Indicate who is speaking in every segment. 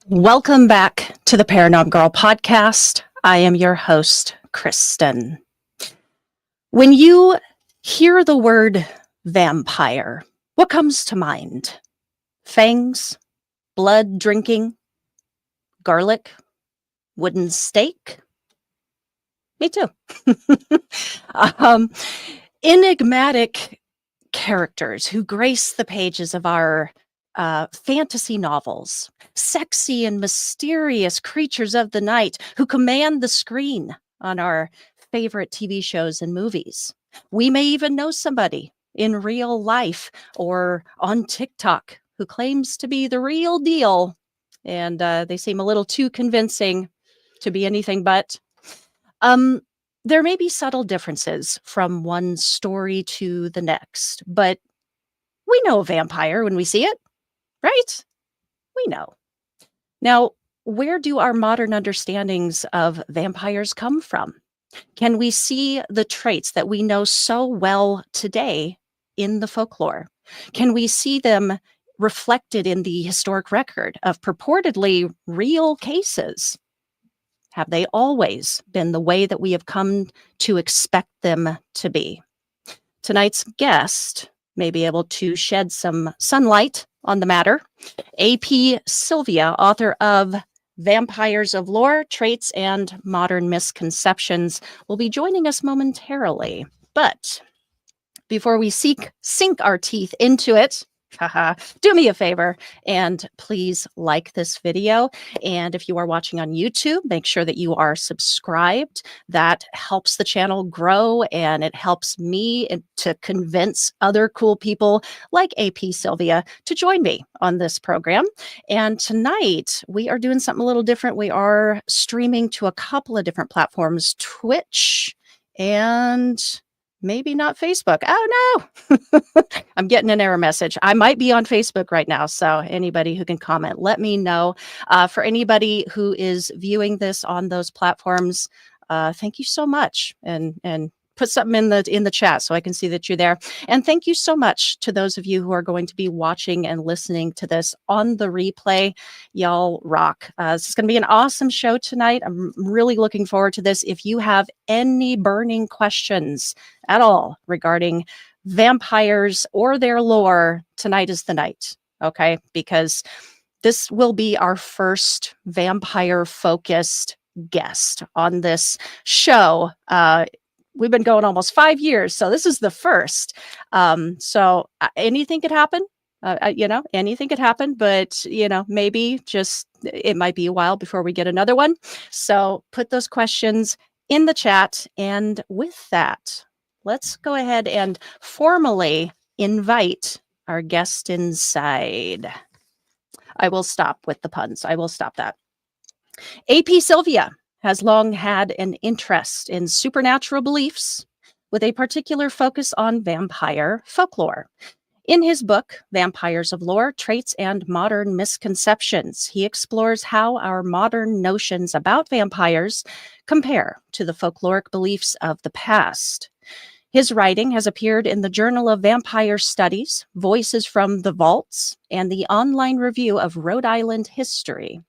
Speaker 1: Welcome back to the Paranorm Girl Podcast. I am your host, Kristen. When you hear the word vampire, what comes to mind? Fangs, blood drinking, garlic, wooden stake? Me too. Enigmatic characters who grace the pages of our fantasy novels, sexy and mysterious creatures of the night who command the screen on our favorite TV shows and movies. We may even know somebody in real life or on TikTok who claims to be the real deal, and they seem a little too convincing to be anything but. There may be subtle differences from one story to the next, but we know a vampire when we see it. Right? We know. Now, where do our modern understandings of vampires come from? Can we see the traits that we know so well today in the folklore? Can we see them reflected in the historic record of purportedly real cases? Have they always been the way that we have come to expect them to be? Tonight's guest may be able to shed some sunlight on the matter. AP Sylvia, author of Vampires of Lore, Traits, and Modern Misconceptions, will be joining us momentarily. But before we sink our teeth into it, do me a favor and please like this video. And if you are watching on YouTube, make sure that you are subscribed. That helps the channel grow and it helps me to convince other cool people like AP Sylvia to join me on this program. And tonight we are doing something a little different. We are streaming to a couple of different platforms, Twitch and maybe not Facebook. Oh no, I'm getting an error message. I might be on Facebook right now. So anybody who can comment, let me know. For anybody who is viewing this on those platforms, thank you so much. And put something in the chat so I can see that you're there. And thank you so much to those of you who are going to be watching and listening to this on the replay. Y'all rock. This is going to be an awesome show tonight. I'm really looking forward to this. If you have any burning questions at all regarding vampires or their lore, tonight is the night. Okay? Because this will be our first vampire focused guest on this show. We've been going almost 5 years, so this is the first. So anything could happen. Anything could happen, but, maybe just it might be a while before we get another one. So put those questions in the chat. And with that, let's go ahead and formally invite our guest inside. I will stop with the puns. I will stop that. AP Sylvia has long had an interest in supernatural beliefs with a particular focus on vampire folklore. In his book, Vampires of Lore, Traits, and Modern Misconceptions, he explores how our modern notions about vampires compare to the folkloric beliefs of the past. His writing has appeared in the Journal of Vampire Studies, Voices from the Vaults, and the Online Review of Rhode Island History.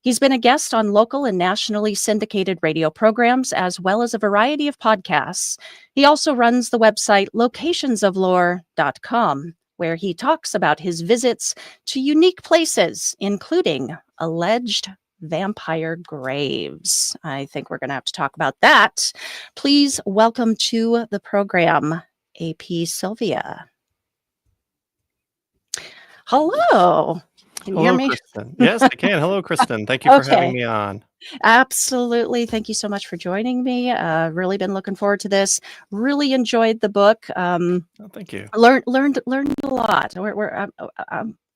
Speaker 1: He's been a guest on local and nationally syndicated radio programs, as well as a variety of podcasts. He also runs the website locationsoflore.com, where he talks about his visits to unique places, including alleged vampire graves. I think we're going to have to talk about that. Please welcome to the program, AP Sylvia. Hello. Can you hear me?
Speaker 2: Kristen. Yes, I can. Hello, Kristen. Thank you for having me on.
Speaker 1: Absolutely. Thank you so much for joining me. Really been looking forward to this. Really enjoyed the book.
Speaker 2: Thank you.
Speaker 1: Learned a lot.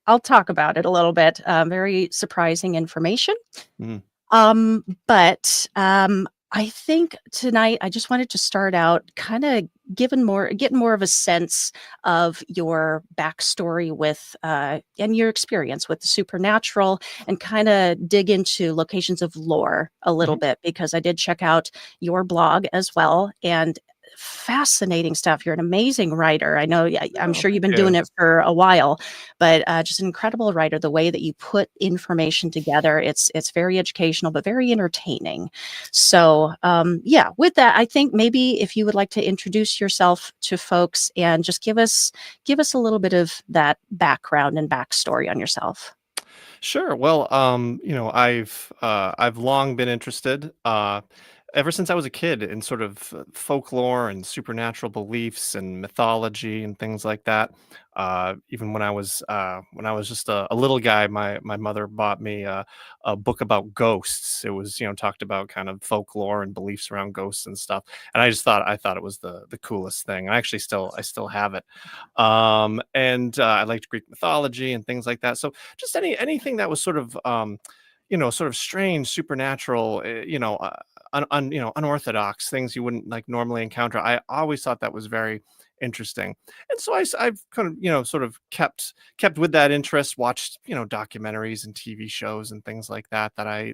Speaker 1: I'll talk about it a little bit. Very surprising information. But I think tonight I just wanted to start out kind of getting more of a sense of your backstory with and your experience with the supernatural, and kind of dig into locations of lore a little bit, because I did check out your blog as well. And fascinating stuff. You're an amazing writer. I know, I'm
Speaker 2: Oh,
Speaker 1: sure you've
Speaker 2: thank
Speaker 1: been
Speaker 2: you.
Speaker 1: doing it for a while, but just an incredible writer. The way that you put information together, it's very educational, but very entertaining. So, yeah, with that, I think maybe if you would like to introduce yourself to folks and just give us a little bit of that background and backstory on yourself.
Speaker 2: Sure. Well, I've long been interested, ever since I was a kid, in sort of folklore and supernatural beliefs and mythology and things like that. Even when I was just a little guy, my mother bought me a book about ghosts. It was, talked about kind of folklore and beliefs around ghosts and stuff. And I thought it was the coolest thing. I still have it. And I liked Greek mythology and things like that. So just anything that was sort of sort of strange, supernatural, unorthodox things you wouldn't like normally encounter. I always thought that was very interesting, and so I've kind of sort of kept with that interest. Watched documentaries and TV shows and things like that that I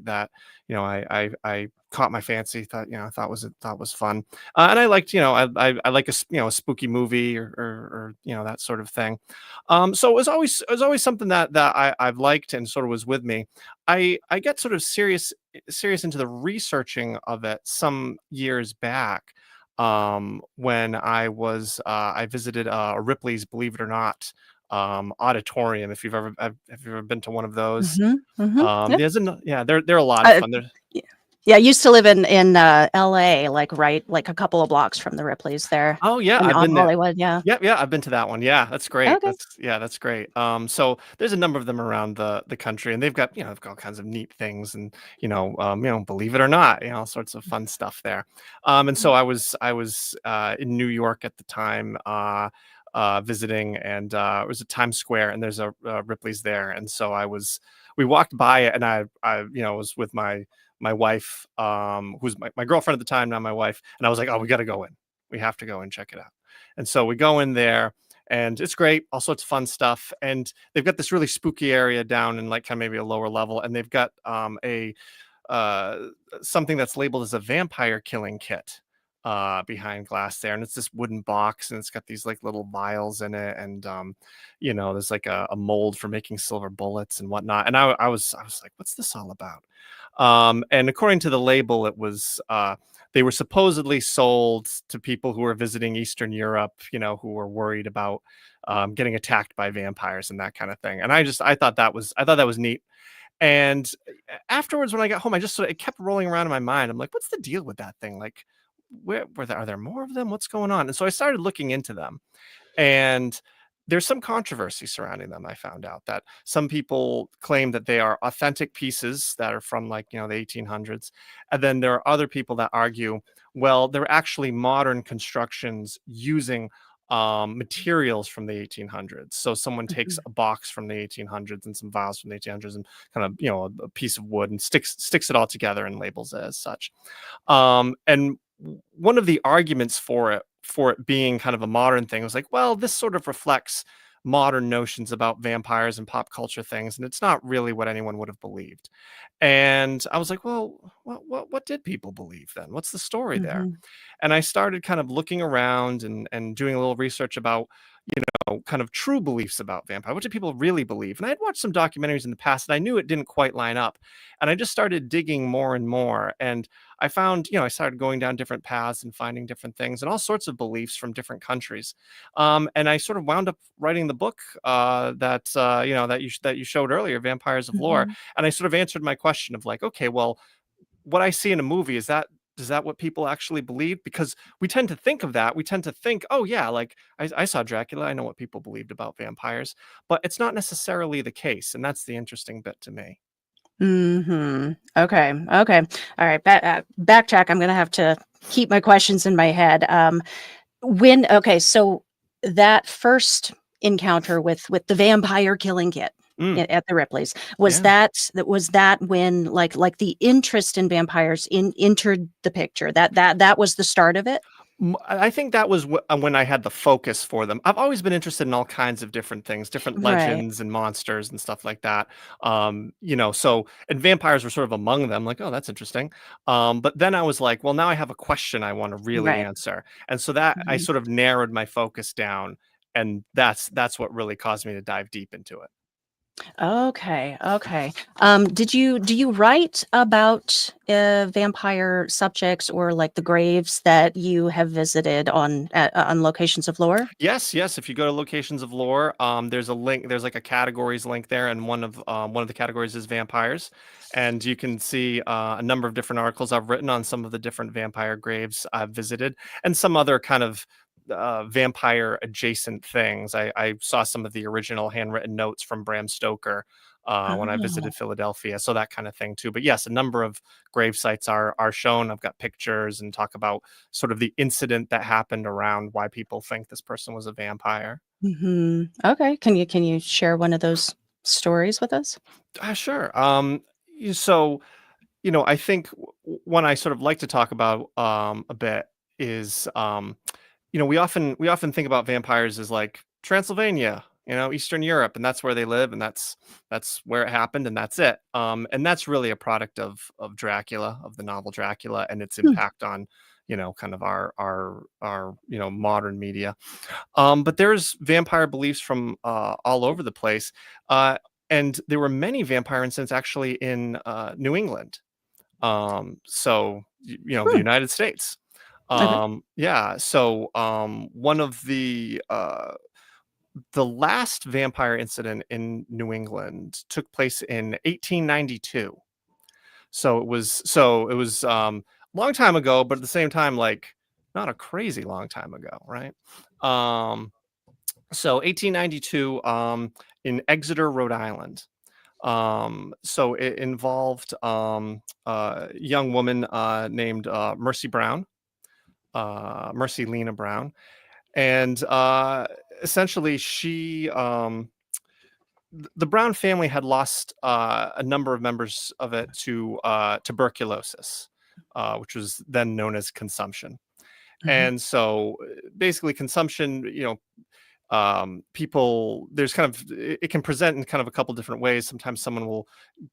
Speaker 2: caught my fancy. Thought was fun, and I liked I like a spooky movie or that sort of thing. So it was always something that I've liked and sort of was with me. I get sort of serious into the researching of it some years back, when I visited Ripley's Believe It or Not auditorium. If have you ever been to one of those?
Speaker 1: Mhm, mhm, yep.
Speaker 2: Yeah, they're a lot of
Speaker 1: Uh,
Speaker 2: fun. They're
Speaker 1: y yeah, I used to live in, LA, like, right like, a couple of blocks from the Ripley's there,
Speaker 2: Oh yeah,
Speaker 1: and
Speaker 2: I've
Speaker 1: on
Speaker 2: been there.
Speaker 1: Hollywood, yeah.
Speaker 2: Yep, yeah, I've been to that one. Yeah, that's great.
Speaker 1: Okay.
Speaker 2: That's great. So there's a number of them around the country, and they've got all kinds of neat things, and believe it or not, all sorts of fun stuff there. And so I was in New York at the time, visiting, and it was at Times Square, and there's a Ripley's there, and so we walked by it, and I was with my wife, who's my girlfriend at the time, now my wife, and I was like, oh, we got to go in. We have to go and check it out. And so we go in there, and it's great, all sorts of fun stuff. And they've got this really spooky area down in like kind of maybe a lower level, and they've got a uh, something that's labeled as a vampire killing kit behind glass there, and it's this wooden box, and it's got these like little vials in it, and there's like a mold for making silver bullets and whatnot. And I was like, what's this all about? And according to the label, it was they were supposedly sold to people who were visiting Eastern Europe, who were worried about getting attacked by vampires and that kind of thing. And I thought that was neat. And afterwards, when I got home, I just sort of, it kept rolling around in my mind. I'm like, what's the deal with that thing? Like, are there more of them? What's going on? And so I started looking into them, and there's some controversy surrounding them. I found out that some people claim that they are authentic pieces that are from like, the 1800s. And then there are other people that argue, well, they're actually modern constructions using materials from the 1800s. So someone takes
Speaker 1: Mhm,
Speaker 2: a box from the 1800s and some vials from the 1800s and kind of, a piece of wood, and sticks it all together and labels it as such. And one of the arguments for it being kind of a modern thing was like, well, this sort of reflects modern notions about vampires and pop culture things, and it's not really what anyone would have believed. And I was like, well, what did people believe then? What's the story there?
Speaker 1: mhm,
Speaker 2: And I started kind of looking around and doing a little research about, kind of true beliefs about vampire. What do people really believe? And I had watched some documentaries in the past, and I knew it didn't quite line up. And I just started digging more and more. And I found, I started going down different paths and finding different things and all sorts of beliefs from different countries. And I sort of wound up writing the book that you showed earlier, Vampires of Lore.
Speaker 1: mhm.
Speaker 2: And I sort of answered my question of like, okay, well, what I see in a movie, is that what people actually believe? Because we tend to think of that. We tend to think, oh yeah, like I saw Dracula. I know what people believed about vampires, but it's not necessarily the case, and that's the interesting bit to me.
Speaker 1: Mhm. Okay, okay. Alright, backtrack, I'm gonna have to keep my questions in my head. When okay, so that first encounter with the vampire killing kit
Speaker 2: Mm,
Speaker 1: at the Ripley's,
Speaker 2: yeah.
Speaker 1: was that when, like, the interest in vampires entered the picture? That was the start of it?
Speaker 2: I think that was when I had the focus for them. I've always been interested in all kinds of different things, different
Speaker 1: Right.
Speaker 2: legends and monsters and stuff like that. So and vampires were sort of among them. Like, oh, that's interesting. But then I was like, well, now I have a question I want to really
Speaker 1: Right.
Speaker 2: answer, and so that I
Speaker 1: Mhm.
Speaker 2: sort of narrowed my focus down, and that's what really caused me to dive deep into it.
Speaker 1: Okay, okay. Do you write about vampire subjects or like the graves that you have visited on locations of lore?
Speaker 2: Yes, yes. If you go to locations of lore, there's a link. There's like a categories link there, and one of the categories is vampires, and you can see a number of different articles I've written on some of the different vampire graves I've visited, and some other kind of vampire adjacent things. I saw some of the original handwritten notes from Bram Stoker when I
Speaker 1: Oh.
Speaker 2: visited Philadelphia, so that kind of thing too. But yes, a number of grave sites are shown. I've got pictures and talk about sort of the incident that happened around why people think this person was a vampire.
Speaker 1: Okay. Can you share one of those stories with us?
Speaker 2: Sure. So I think one I sort of like to talk about a bit is we often think about vampires as like Transylvania, Eastern Europe, and that's where they live, and that's where it happened, and that's it. And that's really a product of Dracula, of the novel Dracula, and its
Speaker 1: Hmm.
Speaker 2: impact on kind of our modern media. But there's vampire beliefs from all over the place, uh, and there were many vampire incidents actually in New England. The
Speaker 1: Hmm.
Speaker 2: United States.
Speaker 1: Okay.
Speaker 2: Yeah. So one of the last vampire incident in New England took place in 1892. So it was long time ago, but at the same time, like not a crazy long time ago, right? Um, so 1892 in Exeter, Rhode Island. So it involved a young woman named Mercy Brown, Mercy Lena Brown, and essentially the Brown family had lost a number of members of it to tuberculosis, which was then known as consumption.
Speaker 1: Mhm.
Speaker 2: And so basically consumption, people there's kind of it can present in kind of a couple different ways. Sometimes someone will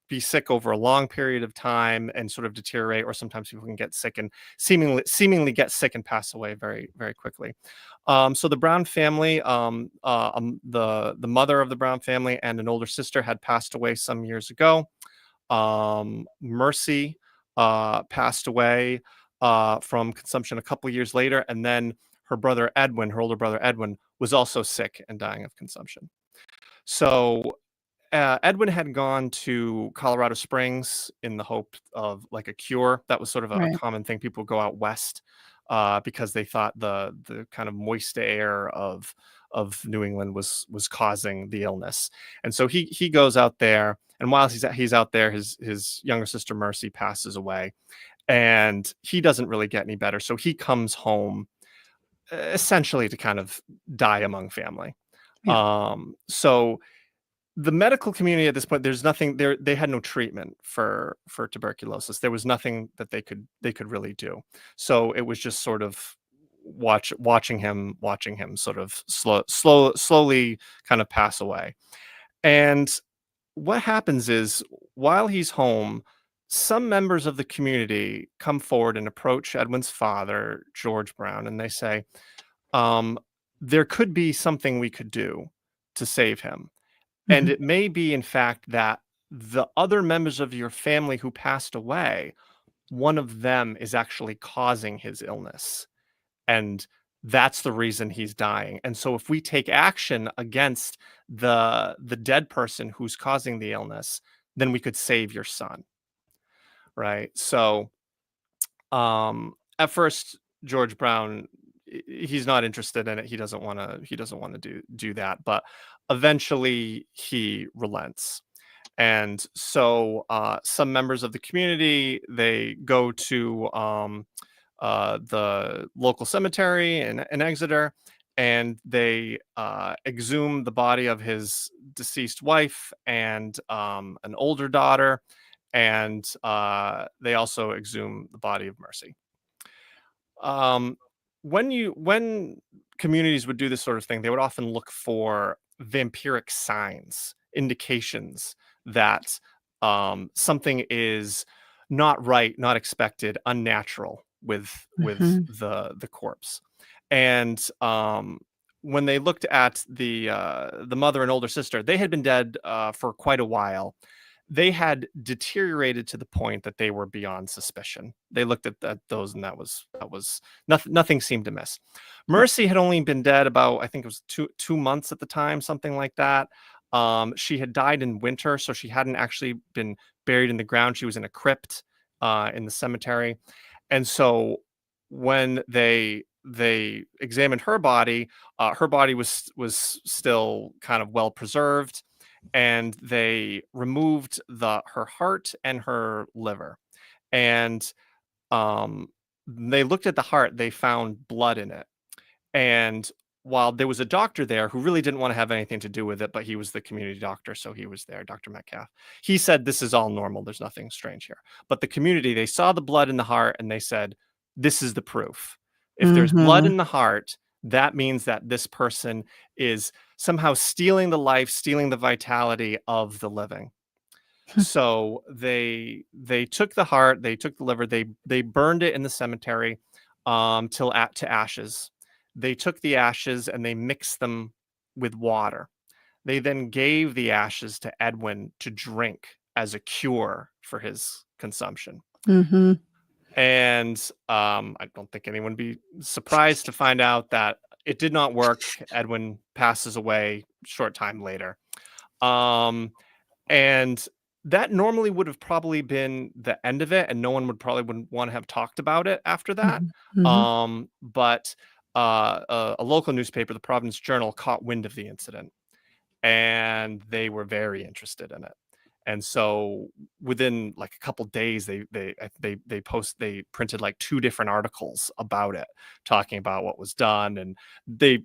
Speaker 2: be sick over a long period of time and sort of deteriorate, or sometimes people can get sick and seemingly get sick and pass away very very quickly. So the Brown family, the mother of the Brown family and an older sister had passed away some years ago. Mercy passed away from consumption a couple years later, and then her brother Edwin, her older brother Edwin, was also sick and dying of consumption. So Edwin had gone to Colorado Springs in the hope of like a cure. That was sort of a
Speaker 1: Right.
Speaker 2: common thing. People would go out west because they thought the kind of moist air of New England was causing the illness. And so he goes out there, and while he's out there, his younger sister Mercy passes away, and he doesn't really get any better. So he comes home essentially to kind of die among family.
Speaker 1: Yeah.
Speaker 2: So the medical community at this point, there's nothing there. They had no treatment for tuberculosis. There was nothing that they could really do. So it was just sort of watching him sort of slowly kind of pass away. And what happens is while he's home, some members of the community come forward and approach Edwin's father, George Brown, and they say, um, there could be something we could do to save him. And
Speaker 1: Mhm.
Speaker 2: it may be, in fact, that the other members of your family who passed away, one of them is actually causing his illness. And that's the reason he's dying. And so if we take action against the dead person who's causing the illness, then we could save your son. Right. So at first George Brown, he's not interested in it. He doesn't want to do that, but eventually he relents. And so some members of the community, they go to the local cemetery in Exeter, and they exhume the body of his deceased wife and an older daughter, and they also exhume the body of Mercy. Um, when communities would do this sort of thing, they would often look for vampiric signs, indications that something is not right, not expected, unnatural with
Speaker 1: Mhm.
Speaker 2: the corpse. And when they looked at the mother and older sister, they had been dead for quite a while. They had deteriorated to the point that they were beyond suspicion. They looked at those, and that was nothing. Nothing seemed amiss.
Speaker 1: Right.
Speaker 2: Mercy had only been dead about, I think it was two months at the time, something like that. She had died in winter, so she hadn't actually been buried in the ground. She was in a crypt in the cemetery, and so when they examined her body was still kind of well preserved, and they removed her heart and her liver. And they looked at the heart, they found blood in it. And while there was a doctor there who really didn't want to have anything to do with it, but he was the community doctor, so he was there, Dr. Metcalf. He said, "This is all normal. There's nothing strange here." But the community, they saw the blood in the heart and they said, "This is the proof. If there's blood
Speaker 1: Mhm.
Speaker 2: in the heart, that means that this person is somehow stealing the life, stealing the vitality of the living." So they took the heart, they took the liver, they burned it in the cemetery till to ashes. They took the ashes and they mixed them with water. They then gave the ashes to Edwin to drink as a cure for his consumption.
Speaker 1: Mhm.
Speaker 2: And I don't think anyone would be surprised to find out that it did not work. Edwin passes away short time later. Um, and that normally would have probably been the end of it, and no one wouldn't want to have talked about it after that.
Speaker 1: Mhm. Mhm.
Speaker 2: But a local newspaper, the Providence Journal, caught wind of the incident, and they were very interested in it. And so within like a couple days, they printed like two different articles about it, talking about what was done, and they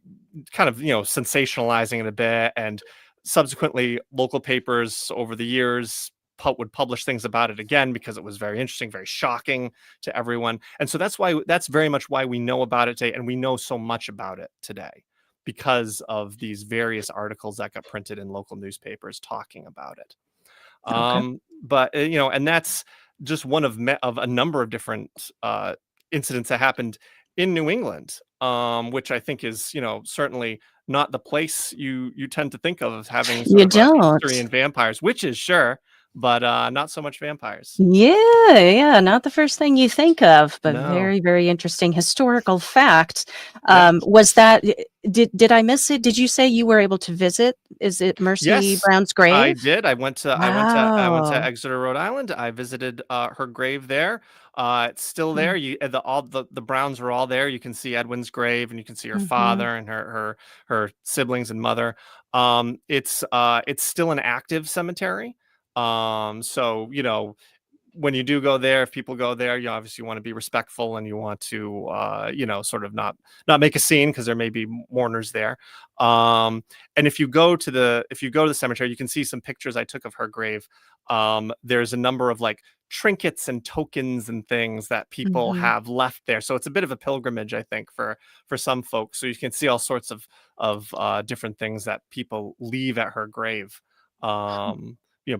Speaker 2: kind of sensationalizing it a bit. And subsequently, local papers over the years would publish things about it again because it was very interesting, very shocking to everyone. And so that's very much why we know about it today, and we know so much about it today because of these various articles that got printed in local newspapers talking about it.
Speaker 1: Okay.
Speaker 2: But and that's just one of a number of different incidents that happened in New England, which I think is certainly not the place you tend to think of as having sort
Speaker 1: You
Speaker 2: of a history
Speaker 1: don't.
Speaker 2: in vampires, which is sure, but not so much vampires.
Speaker 1: Yeah, yeah, not the first thing you think of, but
Speaker 2: No.
Speaker 1: very, very interesting historical fact.
Speaker 2: Yes.
Speaker 1: Was that did I miss it? Did you say you were able to visit? Is it Mercy
Speaker 2: Yes,
Speaker 1: Brown's
Speaker 2: I
Speaker 1: grave?
Speaker 2: did. I went to
Speaker 1: Wow.
Speaker 2: Exeter, Rhode Island. I visited her grave there. It's still there. All the Browns are all there. You can see Edwin's grave, and you can see her
Speaker 1: Mm-hmm.
Speaker 2: father and her siblings and mother. It's still an active cemetery. So when you do go there, if people go there, you obviously want to be respectful, and you want to sort of not make a scene because there may be mourners there. And if you go to the cemetery, you can see some pictures I took of her grave. There's a number of like trinkets and tokens and things that people
Speaker 1: Mm-hmm.
Speaker 2: have left there, so it's a bit of a pilgrimage, I think, for some folks. So you can see all sorts of different things that people leave at her grave,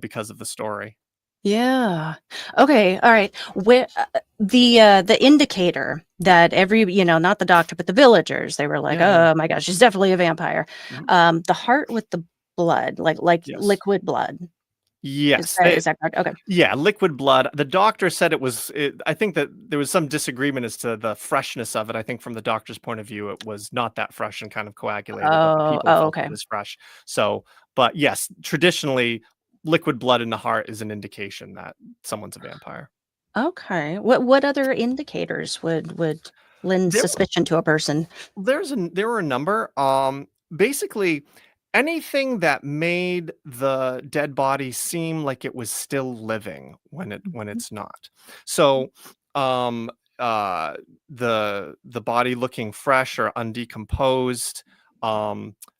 Speaker 2: because of the story.
Speaker 1: Yeah. Okay. All right. Where the indicator that not the doctor, but the villagers, they were like,
Speaker 2: Yeah, yeah.
Speaker 1: "Oh my gosh, she's definitely a vampire."
Speaker 2: Mhm.
Speaker 1: The heart with the blood, like
Speaker 2: Yes.
Speaker 1: liquid blood. Is
Speaker 2: Yes.
Speaker 1: that is that correct? Okay.
Speaker 2: Yeah, liquid blood. The doctor said I think that there was some disagreement as to the freshness of it. I think from the doctor's point of view, it was not that fresh and kind of coagulated, but the
Speaker 1: Oh.
Speaker 2: people
Speaker 1: Oh.
Speaker 2: felt it
Speaker 1: Okay.
Speaker 2: was fresh. So, but yes, traditionally, liquid blood in the heart is an indication that someone's a vampire.
Speaker 1: Okay. What other indicators would lend
Speaker 2: There
Speaker 1: suspicion to a person?
Speaker 2: There were a number. Basically, anything that made the dead body seem like it was still living when
Speaker 1: Mhm.
Speaker 2: it's not. So, um, uh, the body looking fresh or undecomposed,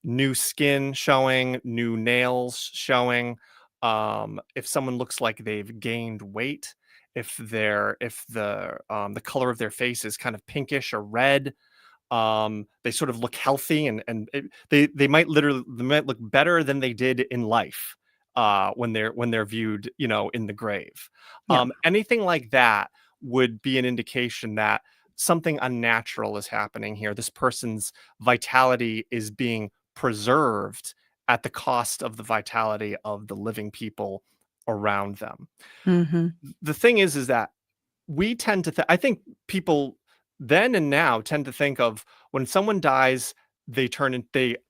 Speaker 2: new skin showing, new nails showing. If someone looks like they've gained weight, if the color of their face is kind of pinkish or red, They sort of look healthy, they might look better than they did in life when they're viewed, in the grave.
Speaker 1: Yeah.
Speaker 2: Anything like that would be an indication that something unnatural is happening here. This person's vitality is being preserved at the cost of the vitality of the living people around them.
Speaker 1: Mm-hmm.
Speaker 2: The thing is that we tend to I think people then and now tend to think of when someone dies, they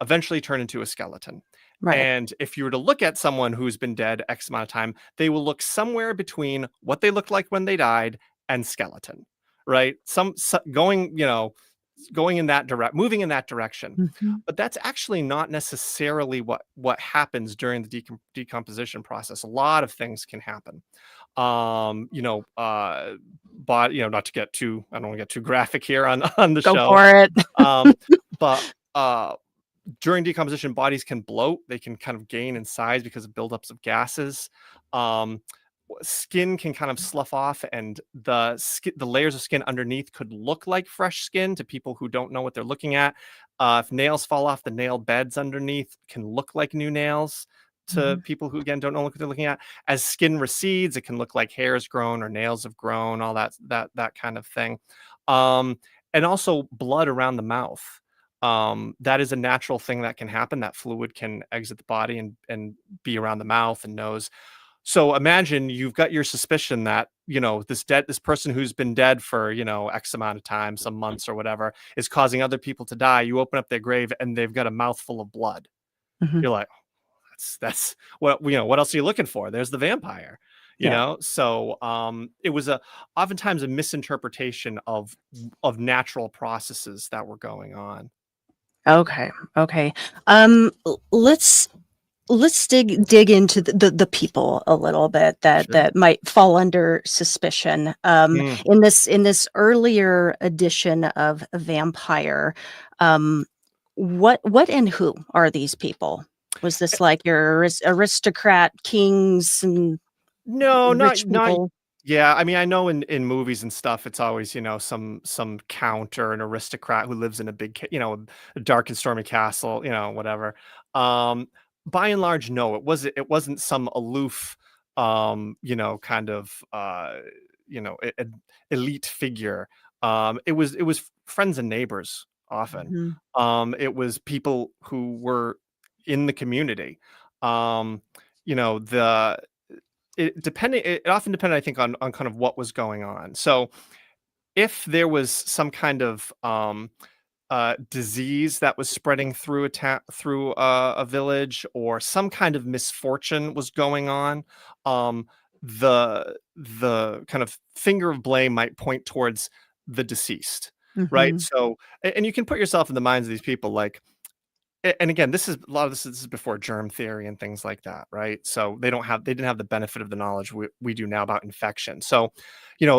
Speaker 2: eventually turn into a skeleton.
Speaker 1: Right.
Speaker 2: And if you were to look at someone who's been dead X amount of time, they will look somewhere between what they looked like when they died and skeleton, right? Going, going in that moving in that direction.
Speaker 1: Mm-hmm.
Speaker 2: But that's actually not necessarily what happens during the decomposition process. A lot of things can happen. But not to get too, I don't want to get too graphic here on the
Speaker 1: Go
Speaker 2: show.
Speaker 1: for it.
Speaker 2: But during decomposition, bodies can bloat. They can kind of gain in size because of buildups of gases. Skin can kind of slough off, and the layers of skin underneath could look like fresh skin to people who don't know what they're looking at. If nails fall off, the nail beds underneath can look like new nails to people who, again, don't know what they're looking at. As skin recedes, it can look like hair's grown or nails have grown, all that kind of thing. And also blood around the mouth. That is a natural thing that can happen. That fluid can exit the body and be around the mouth and nose. So imagine you've got your suspicion that, this person who's been dead for, X amount of time, some months or whatever, is causing other people to die. You open up their grave and they've got a mouthful of blood.
Speaker 1: Mm-hmm.
Speaker 2: You're like, that's what, what else are you looking for? There's the vampire,
Speaker 1: Yeah.
Speaker 2: So it was oftentimes a misinterpretation of natural processes that were going on.
Speaker 1: Okay. Let's dig into the people a little bit that
Speaker 2: Sure.
Speaker 1: might fall under suspicion. In this earlier edition of Vampire, what and who are these people? Was this like your aristocrat kings and
Speaker 2: No,
Speaker 1: rich
Speaker 2: not
Speaker 1: people?
Speaker 2: yeah, I mean, I know in movies and stuff, it's always, some count or an aristocrat who lives in a big, a dark and stormy castle, whatever. Um, by and large, no, it wasn't some aloof, kind of, elite figure. It was friends and neighbors often.
Speaker 1: Mhm.
Speaker 2: It was people who were in the community. Um, the it often depended, I think, on kind of what was going on. So if there was some kind of disease that was spreading through a village, or some kind of misfortune was going on, the kind of finger of blame might point towards the deceased, right?
Speaker 1: Mhm.
Speaker 2: So, and you can put yourself in the minds of these people, like, and again, this is a lot of this is before germ theory and things like that, right? So they didn't have the benefit of the knowledge we do now about infection. So,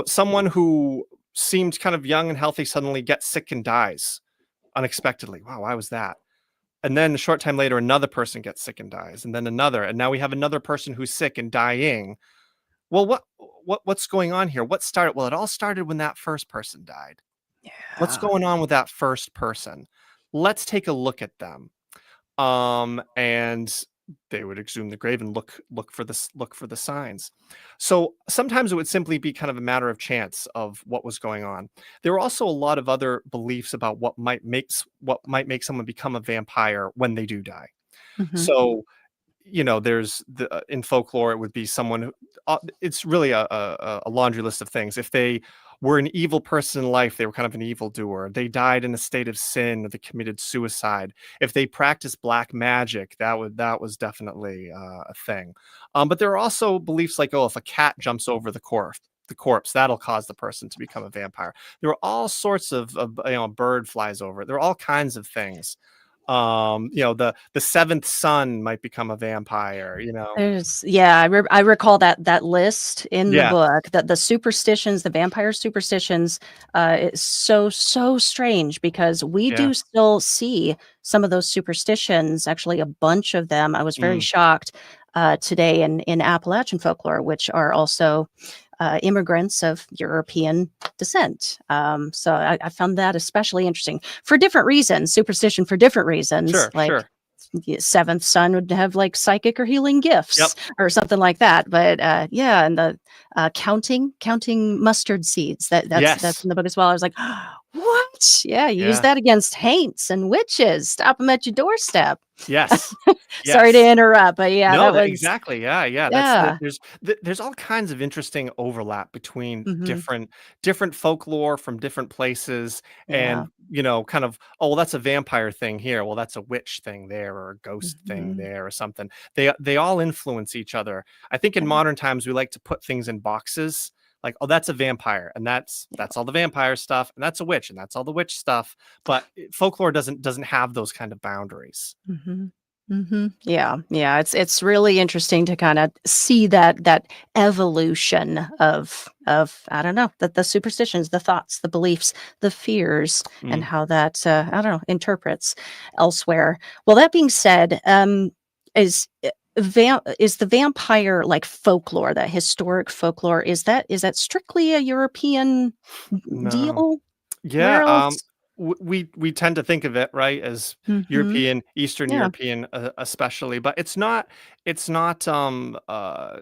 Speaker 2: someone who seemed kind of young and healthy suddenly gets sick and dies unexpectedly. Wow, why was that? And then a short time later, another person gets sick and dies, and then another, and now we have another person who's sick and dying. Well, what's going on here? What started? Well, it all started when that first person died. What's
Speaker 1: Yeah.
Speaker 2: going on with that first person? Let's take a look at them. And they would exhume the grave and look for the signs. So sometimes it would simply be kind of a matter of chance of what was going on. There were also a lot of other beliefs about what might make someone become a vampire when they do die.
Speaker 1: Mhm.
Speaker 2: So, there's in folklore, it would be someone who, it's really a laundry list of things. If they were an evil person in life, they were kind of an evildoer. They died in a state of sin, or they committed suicide. If they practiced black magic, that was definitely a thing. But there are also beliefs like, oh, if a cat jumps over the corpse, that'll cause the person to become a vampire. There are all sorts of a bird flies over it. There are all kinds of things. The seventh son might become a vampire.
Speaker 1: I recall that list in the
Speaker 2: Yeah,
Speaker 1: book, that the superstitions, the vampire superstitions, it's so strange because we
Speaker 2: yeah.
Speaker 1: do still see some of those superstitions, actually a bunch of them. I was very
Speaker 2: Mm,
Speaker 1: shocked today in Appalachian folklore, which are also immigrants of European descent. So I found that especially interesting for different reasons, superstition for different reasons.
Speaker 2: Sure,
Speaker 1: Like
Speaker 2: sure.
Speaker 1: the seventh son would have like psychic or healing gifts
Speaker 2: Yep.
Speaker 1: or something like that. But yeah, and the counting mustard seeds. That's
Speaker 2: Yes.
Speaker 1: in the book as well. I was like, what? Yeah, you use
Speaker 2: Yeah.
Speaker 1: that against haints and witches. Stop them at your doorstep.
Speaker 2: Yes.
Speaker 1: Sorry to
Speaker 2: Yes.
Speaker 1: interrupt, but yeah,
Speaker 2: No,
Speaker 1: that was
Speaker 2: exactly. Yeah, yeah.
Speaker 1: yeah.
Speaker 2: There's all kinds of interesting overlap between
Speaker 1: Hmm.
Speaker 2: different folklore from different places,
Speaker 1: Yeah.
Speaker 2: and kind of, oh, well, that's a vampire thing here. Well, that's a witch thing there, or a ghost thing
Speaker 1: Hmm.
Speaker 2: there, or something. They all influence each other. I think in
Speaker 1: Yeah.
Speaker 2: modern times we like to put things in boxes. Like, oh, that's a vampire, and that's all the vampire stuff, and that's a witch, and that's all the witch stuff. But folklore doesn't have those kind of boundaries.
Speaker 1: Hmm. Hmm. Yeah, yeah. It's really interesting to kind of see that evolution of I don't know, the superstitions, the thoughts, the beliefs, the fears, and
Speaker 2: Mm.
Speaker 1: how that I don't know interprets elsewhere. Well, that being said, is is the vampire like folklore, that historic folklore? Is that strictly a European
Speaker 2: No.
Speaker 1: deal?
Speaker 2: Yeah,
Speaker 1: Where else?
Speaker 2: we tend to think of it, right, as
Speaker 1: Hmm.
Speaker 2: European, Eastern
Speaker 1: Yeah.
Speaker 2: European, especially, but it's not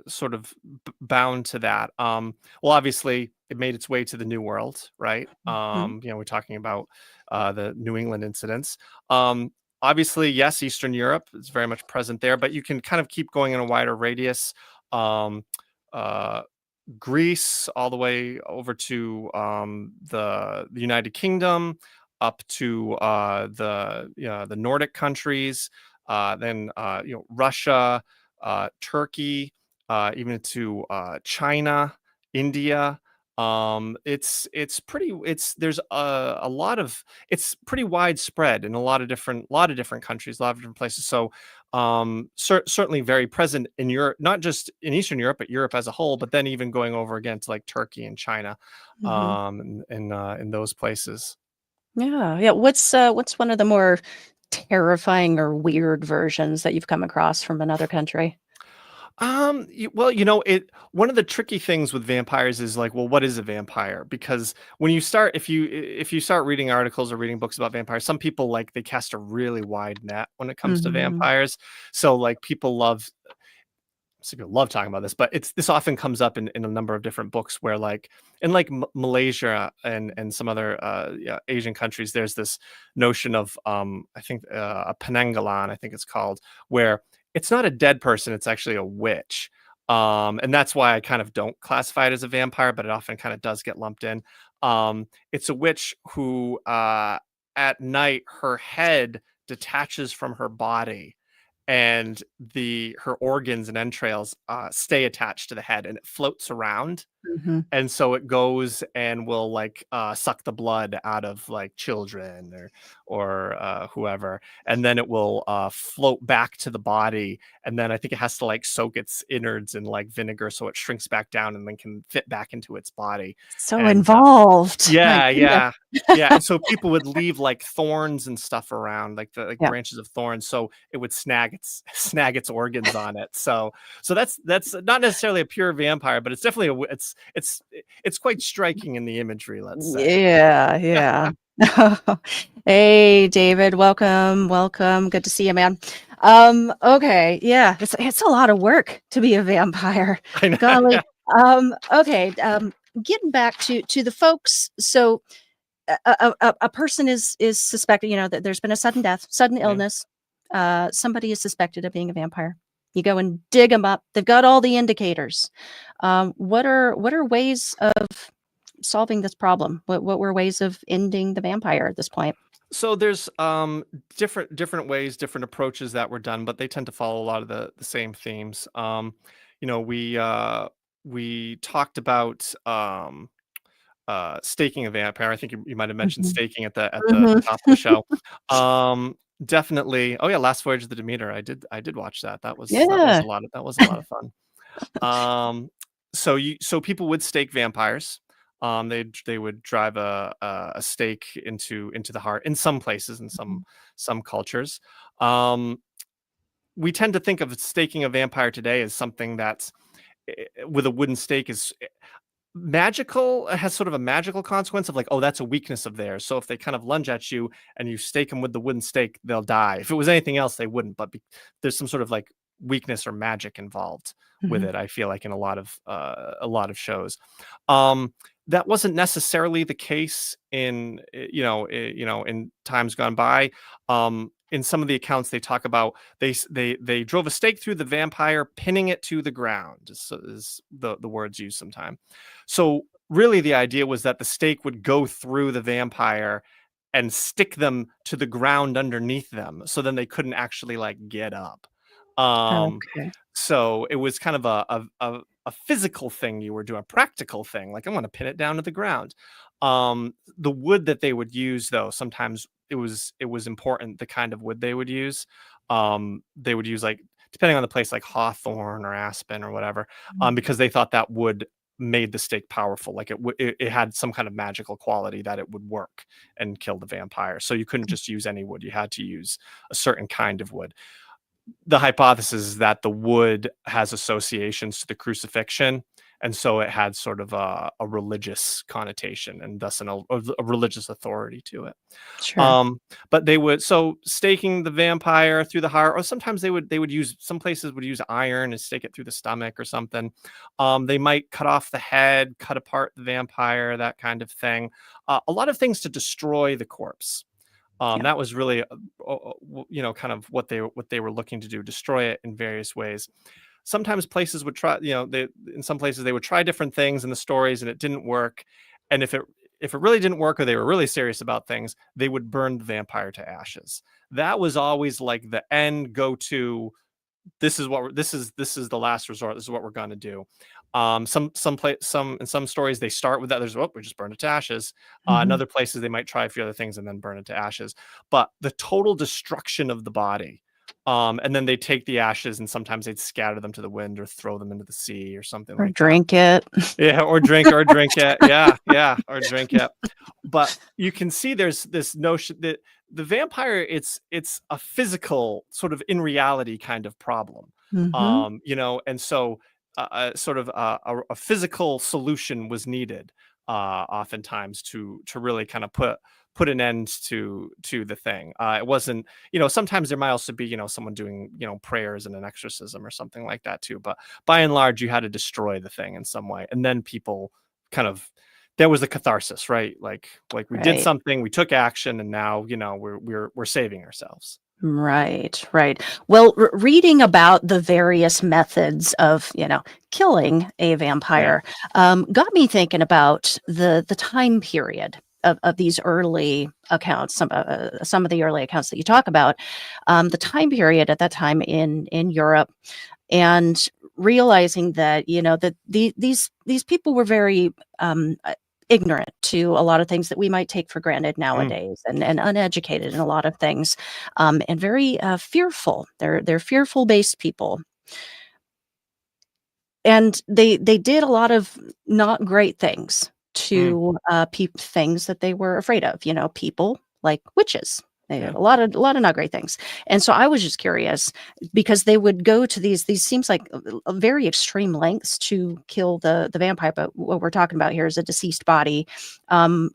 Speaker 2: sort of bound to that. Well, obviously, it made its way to the New World, right?
Speaker 1: Hmm.
Speaker 2: We're talking about the New England incidents. Um, Obviously, yes, Eastern Europe is very much present there, but you can kind of keep going in a wider radius. Um, uh, Greece, all the way over to the United Kingdom, up to the Nordic countries, then Russia, Turkey, even to China, India. It's there's a lot of it's pretty widespread in a lot of different countries, a lot of different places. So certainly very present in Europe, not just in Eastern Europe, but Europe as a whole, but then even going over again to like Turkey and China,
Speaker 1: Hmm.
Speaker 2: in those places.
Speaker 1: Yeah, yeah. What's one of the more terrifying or weird versions that you've come across from another country?
Speaker 2: Well, one of the tricky things with vampires is like, well, what is a vampire? Because when you start, if you start reading articles or reading books about vampires, some people like they cast a really wide net when it comes to
Speaker 1: Mhm,
Speaker 2: vampires. So like some people love talking about this, but this often comes up in a number of different books where like in like Malaysia and some other yeah, Asian countries, there's this notion of I think a penanggalan, I think it's called, where it's not a dead person, it's actually a witch. And that's why I kind of don't classify it as a vampire, but it often kind of does get lumped in. It's a witch who at night her head detaches from her body, and her organs and entrails stay attached to the head, and it floats around,
Speaker 1: mhm.
Speaker 2: and so it goes and will like suck the blood out of like children or whoever, and then it will float back to the body, and then I think it has to like soak its innards in like vinegar so it shrinks back down and then can fit back into its body.
Speaker 1: So
Speaker 2: And
Speaker 1: involved. My
Speaker 2: yeah,
Speaker 1: goodness.
Speaker 2: yeah. Yeah, and so people would leave, like, thorns and stuff around, like, the like,
Speaker 1: Yeah.
Speaker 2: branches of thorns, so it would snag its snag its organs on it, so that's not necessarily a pure vampire, but it's definitely it's quite striking in the imagery, let's say.
Speaker 1: Yeah, yeah. Hey, David, welcome, welcome. Good to see you, man. Okay, yeah, it's a lot of work to be a vampire.
Speaker 2: I know,
Speaker 1: Golly.
Speaker 2: yeah,
Speaker 1: Okay, getting back to the folks. So a person is suspected, that there's been a sudden death, sudden
Speaker 2: yeah.
Speaker 1: illness. Somebody is suspected of being a vampire. You go and dig them up. They've got all the indicators. What are ways of solving this problem? What were ways of ending the vampire at this point?
Speaker 2: So there's different ways, different approaches that were done, but they tend to follow a lot of the same themes. You know, we talked about staking a vampire. I think you might have mentioned
Speaker 1: Mhm.
Speaker 2: staking at the
Speaker 1: Mhm.
Speaker 2: top of the show. Um, Definitely. Oh yeah, Last Voyage of the Demeter. I did watch that. That was
Speaker 1: Yeah.
Speaker 2: a lot of fun. Um, so people would stake vampires. They would drive a stake into the heart in some places, in
Speaker 1: Mhm.
Speaker 2: some cultures. Um, we tend to think of staking a vampire today as something that's with a wooden stake is. magical, it has sort of a magical consequence of like, oh, that's a weakness of theirs. So if they kind of lunge at you and you stake them with the wooden stake, they'll die. If it was anything else, they wouldn't. But there's some sort of like weakness or magic involved with
Speaker 1: Mhm.
Speaker 2: it. I feel like in a lot of shows. That wasn't necessarily the case in in times gone by. In some of the accounts they talk about they drove a stake through the vampire, pinning it to the ground is the words used sometime. So really the idea was that the stake would go through the vampire and stick them to the ground underneath them, so then they couldn't actually like get up. Um,
Speaker 1: Okay.
Speaker 2: so it was kind of a physical thing you were doing, a practical thing. Like, I want to pin it down to the ground. The wood that they would use, though, sometimes it was important the kind of wood they would use. They would use, like, depending on the place, like hawthorn or aspen or whatever,
Speaker 1: Mm.
Speaker 2: because they thought that wood made the stake powerful. Like it had some kind of magical quality that it would work and kill the vampire. So you couldn't just use any wood. You had to use a certain kind of wood. The hypothesis is that the wood has associations to the crucifixion, and so it had sort of a religious connotation and thus a religious authority to it.
Speaker 1: Sure.
Speaker 2: But they would, so staking the vampire through the heart, or sometimes they would use, some places would use iron and stake it through the stomach or something. They might cut off the head, cut apart the vampire, that kind of thing. A lot of things to destroy the corpse.
Speaker 1: Yeah.
Speaker 2: That was really, kind of what they were looking to do, destroy it in various ways. Sometimes places would try, in some places they would try different things in the stories and it didn't work. And if it really didn't work, or they were really serious about things, they would burn the vampire to ashes. That was always like the end go to. This is the last resort. This is what we're going to do. Some in some stories they start with that. There's, we just burn it to ashes. In
Speaker 1: Mhm.
Speaker 2: other places they might try a few other things and then burn it to ashes. But the total destruction of the body. And then they take the ashes and sometimes they'd scatter them to the wind or throw them into the sea or something
Speaker 1: Or
Speaker 2: like that.
Speaker 1: drink it.
Speaker 2: Yeah, or drink it. Yeah, or drink it. But you can see there's this notion that the vampire, it's a physical sort of in reality kind of problem.
Speaker 1: Mhm.
Speaker 2: And so sort of a physical solution was needed oftentimes to really kind of put an end to the thing. It wasn't, sometimes there might also be, someone doing, prayers and an exorcism or something like that too. But by and large, you had to destroy the thing in some way, and then people kind of, there was the catharsis, right? Like we did
Speaker 1: Right.
Speaker 2: something, we took action, and now we're saving ourselves.
Speaker 1: Right, right. Well, reading about the various methods of, killing a
Speaker 2: Yeah.
Speaker 1: vampire, got me thinking about the time period of these early accounts. Some of the early accounts that you talk about, the time period at that time in Europe, and realizing that that these people were very ignorant to a lot of things that we might take for granted
Speaker 2: Mm,
Speaker 1: nowadays, and uneducated in a lot of things, and very fearful. They're fearful based people, and they did a lot of not great things
Speaker 2: mm,
Speaker 1: to things that they were afraid of. People like witches. They did
Speaker 2: yeah.
Speaker 1: a lot of not great things. And so I was just curious, because they would go to these seems like very extreme lengths to kill the vampire. But what we're talking about here is a deceased body.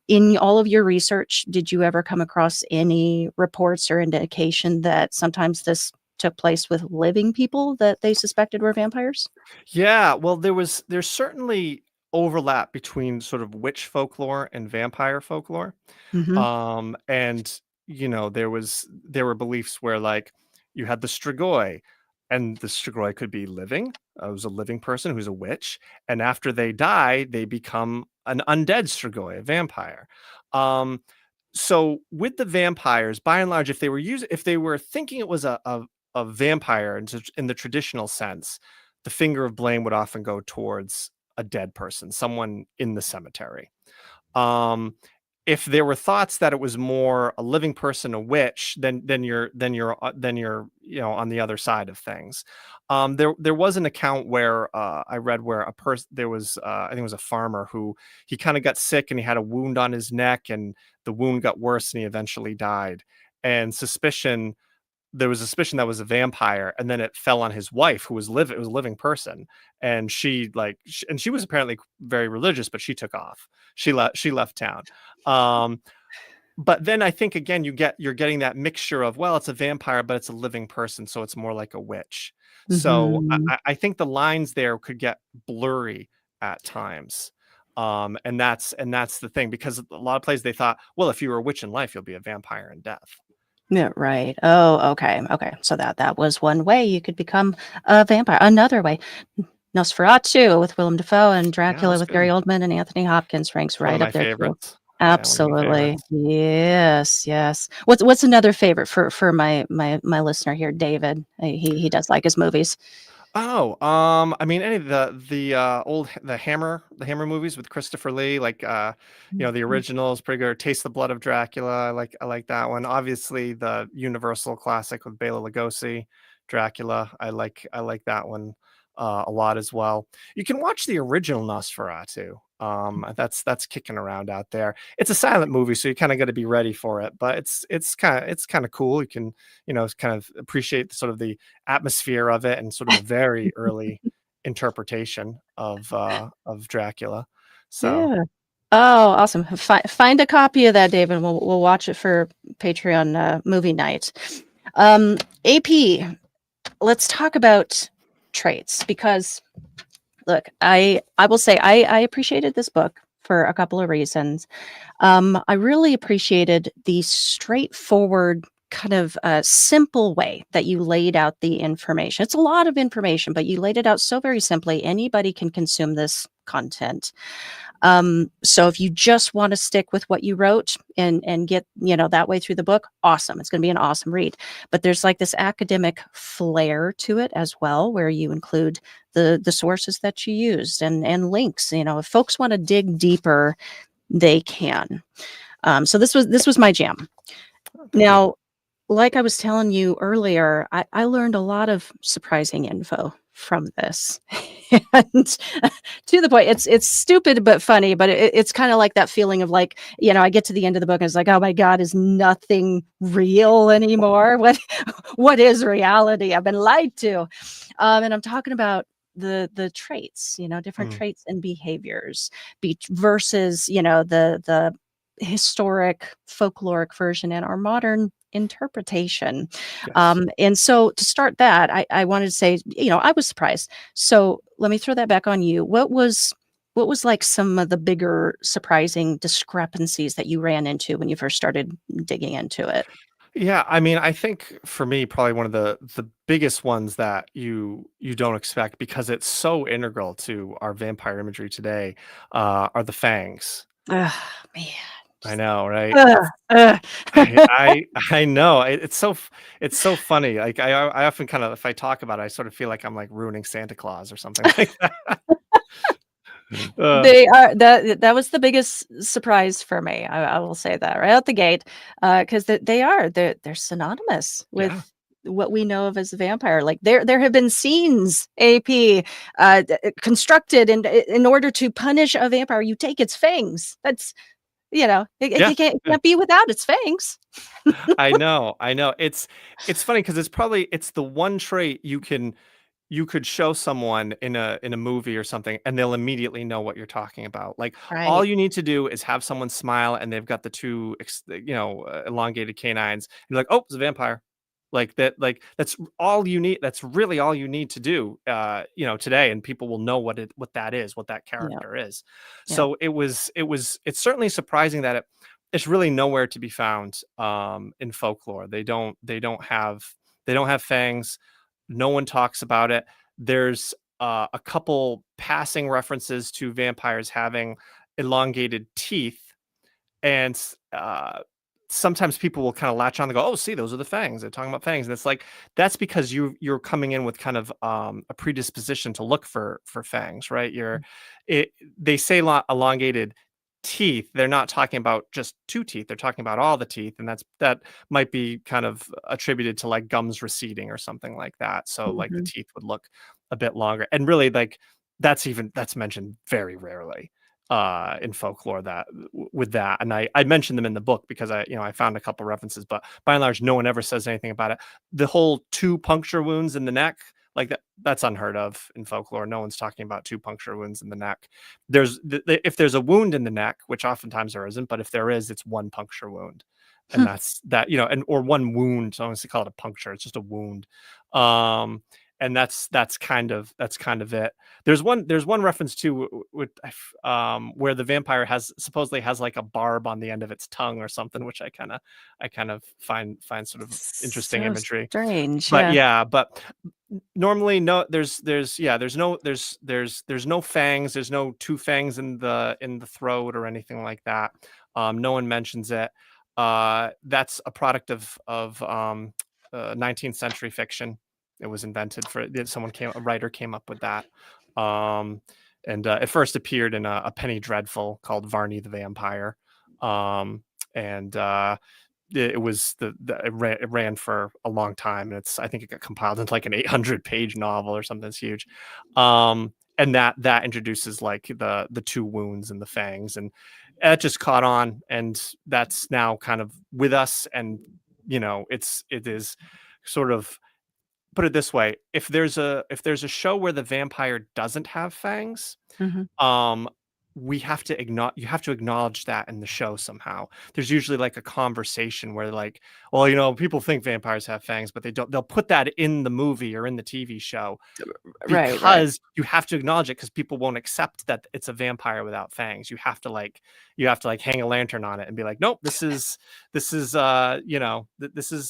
Speaker 1: In all of your research, did you ever come across any reports or indication that sometimes this took place with living people that they suspected were vampires?
Speaker 2: Yeah, well, there's certainly overlap between sort of witch folklore and vampire folklore.
Speaker 1: Mhm.
Speaker 2: And there were beliefs where, like, you had the strigoi, and the strigoi could be living. It was a living person who's a witch, and after they die, they become an undead strigoi, a vampire. Um, so with the vampires, by and large, if they were thinking it was a vampire in the traditional sense, the finger of blame would often go towards a dead person, someone in the cemetery. Um, if there were thoughts that it was more a living person, a witch, then you're on the other side of things. There was an account where I read where a person there was I think it was a farmer who he kind of got sick and he had a wound on his neck, and the wound got worse and he eventually died. And suspicion there was a suspicion that was a vampire, and then it fell on his wife, who was it was a living person, and she and she was apparently very religious, but she took off. She left town. But then I think again you're getting that mixture of, well, it's a vampire, but it's a living person, so it's more like a witch. So
Speaker 1: Mhm.
Speaker 2: I think the lines there could get blurry at times. And that's the thing, because a lot of places they thought, well, if you were a witch in life, you'll be a vampire in death.
Speaker 1: Yeah, right. Oh, okay. Okay. So that was one way you could become a vampire. Another way, Nosferatu with Willem Dafoe and
Speaker 2: Yeah,
Speaker 1: Dracula
Speaker 2: that's
Speaker 1: with Gary
Speaker 2: good.
Speaker 1: Oldman and Anthony Hopkins ranks
Speaker 2: It's one of
Speaker 1: right
Speaker 2: my
Speaker 1: up there too.
Speaker 2: favorites. Yeah, one of my
Speaker 1: Absolutely.
Speaker 2: favorites.
Speaker 1: Yes, yes. What's another favorite for my listener here, David? He does like his movies.
Speaker 2: Oh, I mean, any of the old the Hammer movies with Christopher Lee, like the
Speaker 1: Mhm.
Speaker 2: original is pretty good. Taste the Blood of Dracula, I like that one. Obviously, the Universal classic with Bela Lugosi, Dracula. I like that one a lot as well. You can watch the original Nosferatu. That's kicking around out there. It's a silent movie, so you kind of got to be ready for it, but it's kind of cool. You can kind of appreciate sort of the atmosphere of it and sort of a very early interpretation of Dracula. So
Speaker 1: Yeah. Oh, awesome. Find a copy of that, David. We'll watch it for Patreon movie night. AP, let's talk about traits because look, I will say I appreciated this book for a couple of reasons. I really appreciated the straightforward kind of simple way that you laid out the information. It's a lot of information, but you laid it out so very simply. Anybody can consume this content. So if you just want to stick with what you wrote and get, that way through the book, awesome. It's going to be an awesome read. But there's like this academic flair to it as well, where you include the sources that you used and links. If folks want to dig deeper, they can. So this was my jam.
Speaker 2: thank you.
Speaker 1: Now, like I was telling you earlier, I learned a lot of surprising info from this. And to the point, it's stupid but funny, but it's kind of like that feeling of like, I get to the end of the book and it's like, oh my God, is nothing real anymore? What is reality? I've been lied to. And I'm talking about the traits, different
Speaker 2: Mm,
Speaker 1: traits and behaviors versus, the historic folkloric version and our modern interpretation.
Speaker 2: yes.
Speaker 1: And so to start that, I wanted to say, I was surprised. So let me throw that back on you. What was like some of the bigger surprising discrepancies that you ran into when you first started digging into it?
Speaker 2: Yeah, I mean, I think for me, probably one of the biggest ones that you don't expect, because it's so integral to our vampire imagery today, are the fangs.
Speaker 1: Ugh, man.
Speaker 2: I
Speaker 1: Just,
Speaker 2: know, right?
Speaker 1: ugh, ugh.
Speaker 2: I know. It's so funny. Like I often kind of, if I talk about it, I sort of feel like I'm like ruining Santa Claus or something like that. Uh,
Speaker 1: They are that was the biggest surprise for me. I will say that right out the gate, because they're synonymous
Speaker 2: yeah,
Speaker 1: with what we know of as a vampire. Like there have been scenes, AP, constructed in order to punish a vampire. You take its fangs. That's
Speaker 2: yeah.
Speaker 1: it can't be without its fangs.
Speaker 2: I know, I know. It's funny because it's the one trait you could show someone in a movie or something, and they'll immediately know what you're talking about. Like, all
Speaker 1: Right.
Speaker 2: you need to do is have someone smile, and they've got the two elongated canines. You're like, oh, it's a vampire. Like that. Like that's all you need. That's really all you need to do. Today, and people will know what that is, what that
Speaker 1: Yeah.
Speaker 2: character is.
Speaker 1: Yeah.
Speaker 2: So it's certainly surprising that it's really nowhere to be found in folklore. They don't have fangs. No one talks about it. There's a couple passing references to vampires having elongated teeth, and sometimes people will kind of latch on and go, "Oh, see, those are the fangs. They're talking about fangs." And it's like that's because you're coming in with kind of a predisposition to look for fangs, right? They say elongated teeth. They're not talking about just two teeth. They're talking about all the teeth, and that might be kind of attributed to like gums receding or something like that. So like the
Speaker 1: Mhm.
Speaker 2: teeth would look a bit longer, and really like that's mentioned very rarely. in folklore that with that, and I mentioned them in the book because I found a couple references, but by and large no one ever says anything about it. The whole two puncture wounds in the neck, like that's unheard of in folklore. No one's talking about two puncture wounds in the neck. If there's a wound in the neck, which oftentimes there isn't, but if there is, it's one puncture wound, and
Speaker 1: Hmm.
Speaker 2: that's that, and or one wound. So I honestly call it a puncture. It's just a wound. um and that's kind of it. There's one reference too with where the vampire supposedly has like a barb on the end of its tongue or something, which I kind of find sort of interesting
Speaker 1: So
Speaker 2: imagery.
Speaker 1: strange.
Speaker 2: But
Speaker 1: Yeah.
Speaker 2: yeah, but normally no, there's no fangs, there's no two fangs in the throat or anything like that. No one mentions it. That's a product of 19th century fiction. It was invented for a writer came up with that. um and it first appeared in a penny dreadful called Varney the Vampire. And it was it ran for a long time, and I think it got compiled into like an 800-page novel or something. It's huge. And that introduces like the two wounds and the fangs, and that just caught on, and that's now kind of with us. And it is sort of, put it this way, if there's a show where the vampire doesn't have fangs,
Speaker 1: Hmm.
Speaker 2: um you have to acknowledge that in the show somehow. There's usually like a conversation where like, well, people think vampires have fangs, but they don't. They'll put that in the movie or in the TV show
Speaker 1: Right. Right.
Speaker 2: because you have to acknowledge it, because people won't accept that it's a vampire without fangs. You have to like hang a lantern on it and be like, nope, this is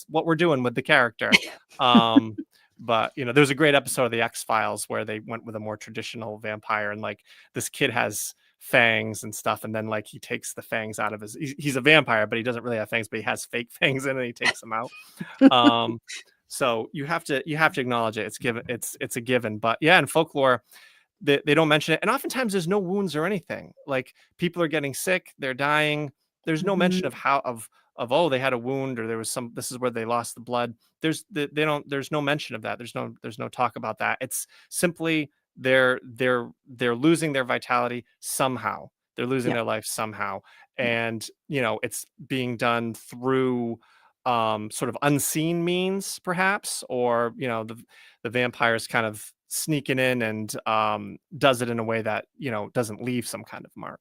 Speaker 2: what we're doing with the character. um but there's a great episode of the X-Files where they went with a more traditional vampire, and like this kid has fangs and stuff, and then like he takes the fangs out of he's a vampire, but he doesn't really have fangs, but he has fake fangs in, and he takes them out. um so you have to acknowledge it. It's a given. But yeah, in folklore, they don't mention it, and oftentimes there's no wounds or anything. Like, people are getting sick, they're dying, there's no
Speaker 1: Hmm.
Speaker 2: mention of how of oh, they had a wound, or there was this is where they lost the blood. There's no mention of that. There's no talk about that. It's simply they're losing their vitality somehow. They're losing
Speaker 1: Yeah.
Speaker 2: their life somehow.
Speaker 1: Yeah.
Speaker 2: And it's being done through sort of unseen means, perhaps, or the vampire's kind of sneaking in and does it in a way that doesn't leave some kind of mark.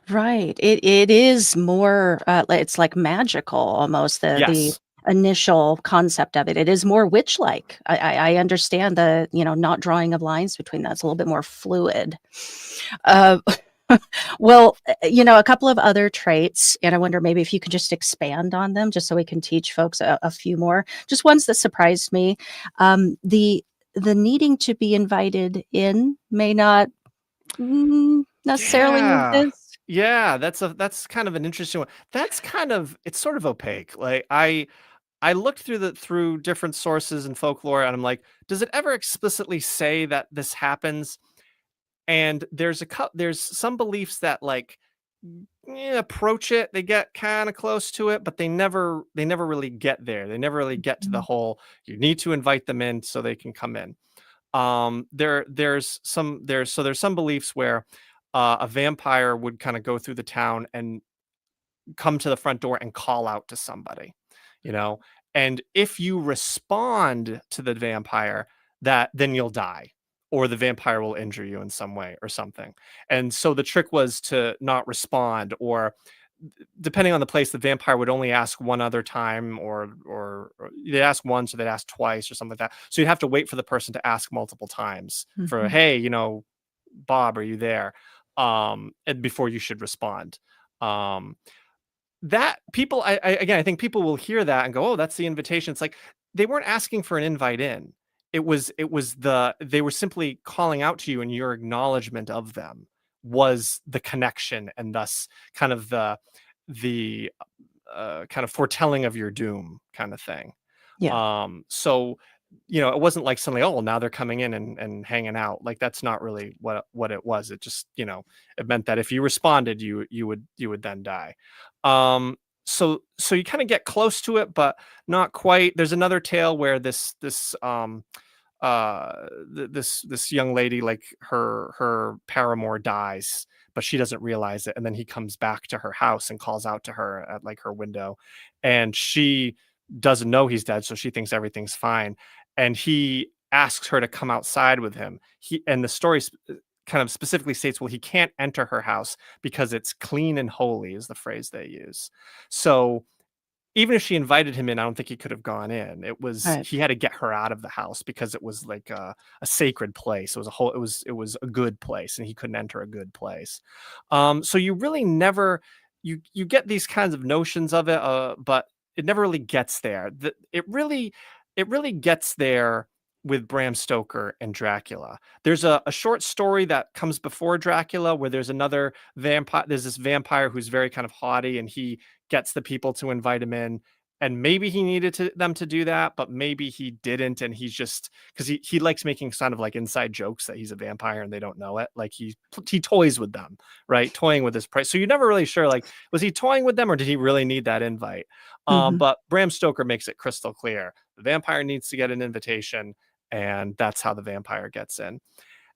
Speaker 1: Right. It is more, it's like magical almost, the
Speaker 2: Yes.
Speaker 1: initial concept of it. It is more witch-like. I understand the, not drawing of lines between that. It's a little bit more fluid. Uh, well, a couple of other traits, and I wonder maybe if you could just expand on them, just so we can teach folks a few more. Just ones that surprised me. The needing to be invited in may not necessarily
Speaker 2: Yeah.
Speaker 1: exist.
Speaker 2: Yeah, that's kind of an interesting one. It's sort of opaque. Like, I looked through different sources in folklore, and I'm like, does it ever explicitly say that this happens? And there's some beliefs that like, approach it, they get kind of close to it, but they never really get there. They never really get to the
Speaker 1: Mhm.
Speaker 2: whole, you need to invite them in so they can come in. There's some beliefs where a vampire would kind of go through the town and come to the front door and call out to somebody, you know, and if you respond to the vampire, that then you'll die, or the vampire will injure you in some way or something. And so the trick was to not respond, or depending on the place, the vampire would only ask one other time, or they'd ask once, or they'd ask twice, or something like that. So you'd have to wait for the person to ask multiple times for,
Speaker 1: Mhm.
Speaker 2: hey, Bob, are you there? And before you should respond. Um, that people, again, I think people will hear that and go, oh, that's the invitation. It's like, they weren't asking for an invite in. They were simply calling out to you, and your acknowledgement of them was the connection, and thus kind of the kind of foretelling of your doom kind of thing.
Speaker 1: Yeah.
Speaker 2: So it wasn't like suddenly, oh, now they're coming in and hanging out. Like, that's not really what it was. It just, it meant that if you responded, you would then die. Um, so you kind of get close to it, but not quite. There's another tale where this this young lady, like her paramour dies, but she doesn't realize it, and then he comes back to her house and calls out to her at like her window, and she doesn't know he's dead, so she thinks everything's fine, and he asks her to come outside with him. He and the story kind of specifically states, well, he can't enter her house because it's clean and holy, is the phrase they use. So even if she invited him in, I don't think he could have gone in.
Speaker 1: Right.
Speaker 2: He had to get her out of the house because it was like a sacred place. It was a good place, and he couldn't enter a good place. So you really never you get these kinds of notions of it, but it never really gets there. It really gets there with Bram Stoker and Dracula. There's a short story that comes before Dracula where there's another vampire. There's this vampire who's very kind of haughty, and he gets the people to invite him in, and maybe he needed them to do that, but maybe he didn't, and he's just because he likes making kind of like inside jokes that he's a vampire and they don't know it. Like he toys with them, right? Toying with his price. So you're never really sure, like, was he toying with them or did he really need that invite?
Speaker 1: Mhm.
Speaker 2: But Bram Stoker makes it crystal clear: the vampire needs to get an invitation, and that's how the vampire gets in.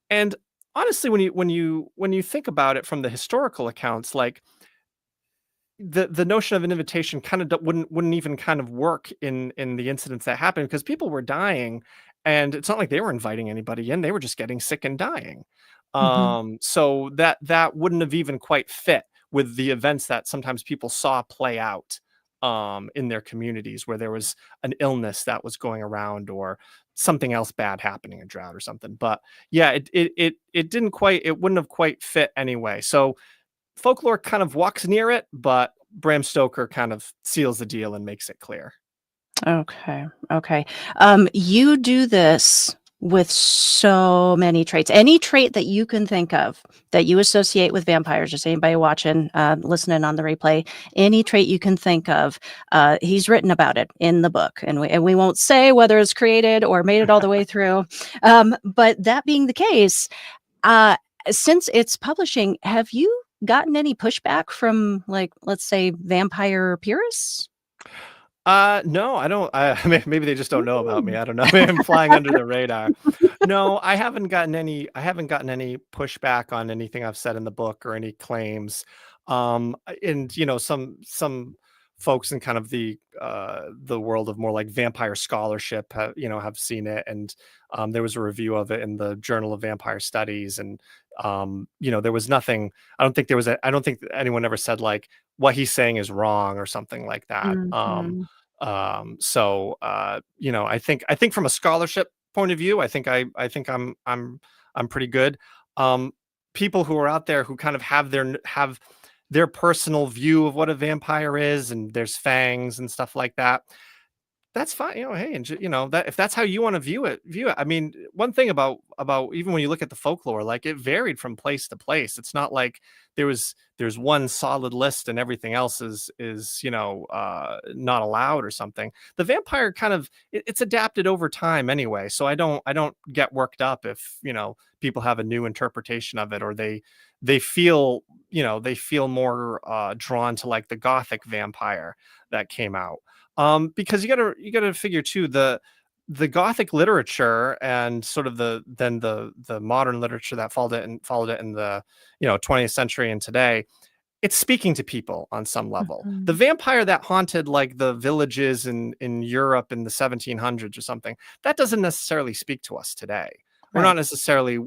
Speaker 2: And honestly, when you think about it from the historical accounts, like the notion of an invitation kind of wouldn't even kind of work in the incidents that happened, because people were dying, and it's not like they were inviting anybody in. They were just getting sick and dying.
Speaker 1: Mhm.
Speaker 2: So that wouldn't have even quite fit with the events that sometimes people saw play out in their communities, where there was an illness that was going around or something else bad happening, a drought or something. But yeah, it wouldn't have quite fit anyway. So Folklore kind of walks near it, but Bram Stoker kind of seals the deal and makes it clear.
Speaker 1: Okay. Okay. You do this with so many traits. Any trait that you can think of that you associate with vampires, just anybody watching, listening on the replay, any trait you can think of, he's written about it in the book, and we won't say whether it's created or made it all the way through. But that being the case, uh, since it's publishing, have you gotten any pushback from, like, let's say, vampire purists?
Speaker 2: No, I don't. Maybe they just don't know about me.
Speaker 1: Ooh.
Speaker 2: I don't know. Maybe I'm flying under the radar. No, I haven't gotten any. I haven't gotten any pushback on anything I've said in the book or any claims. And some folks in kind of the world of more like vampire scholarship have seen it, and there was a review of it in the Journal of Vampire Studies, and there was nothing. I don't think that anyone ever said like what he's saying is wrong or something like that.
Speaker 1: Mhm.
Speaker 2: I think from a scholarship point of view, I think I'm pretty good. Um, People who are out there who kind of have their personal view of what a vampire is, and there's fangs and stuff like that, that's fine. Hey, and that if that's how you want to view it. I mean, one thing about even when you look at the folklore, like it varied from place to place. It's not like there's one solid list and everything else is not allowed or something. The vampire kind of it's adapted over time anyway. So I don't get worked up if people have a new interpretation of it, or they feel they feel more drawn to like the gothic vampire that came out, because you gotta figure too, the Gothic literature and sort of the modern literature that followed it in the 20th century and today, it's speaking to people on some level. The
Speaker 1: Mhm.
Speaker 2: vampire that haunted like the villages in Europe in the 1700s or something, that doesn't necessarily speak to us today. We're not
Speaker 1: Right.
Speaker 2: necessarily,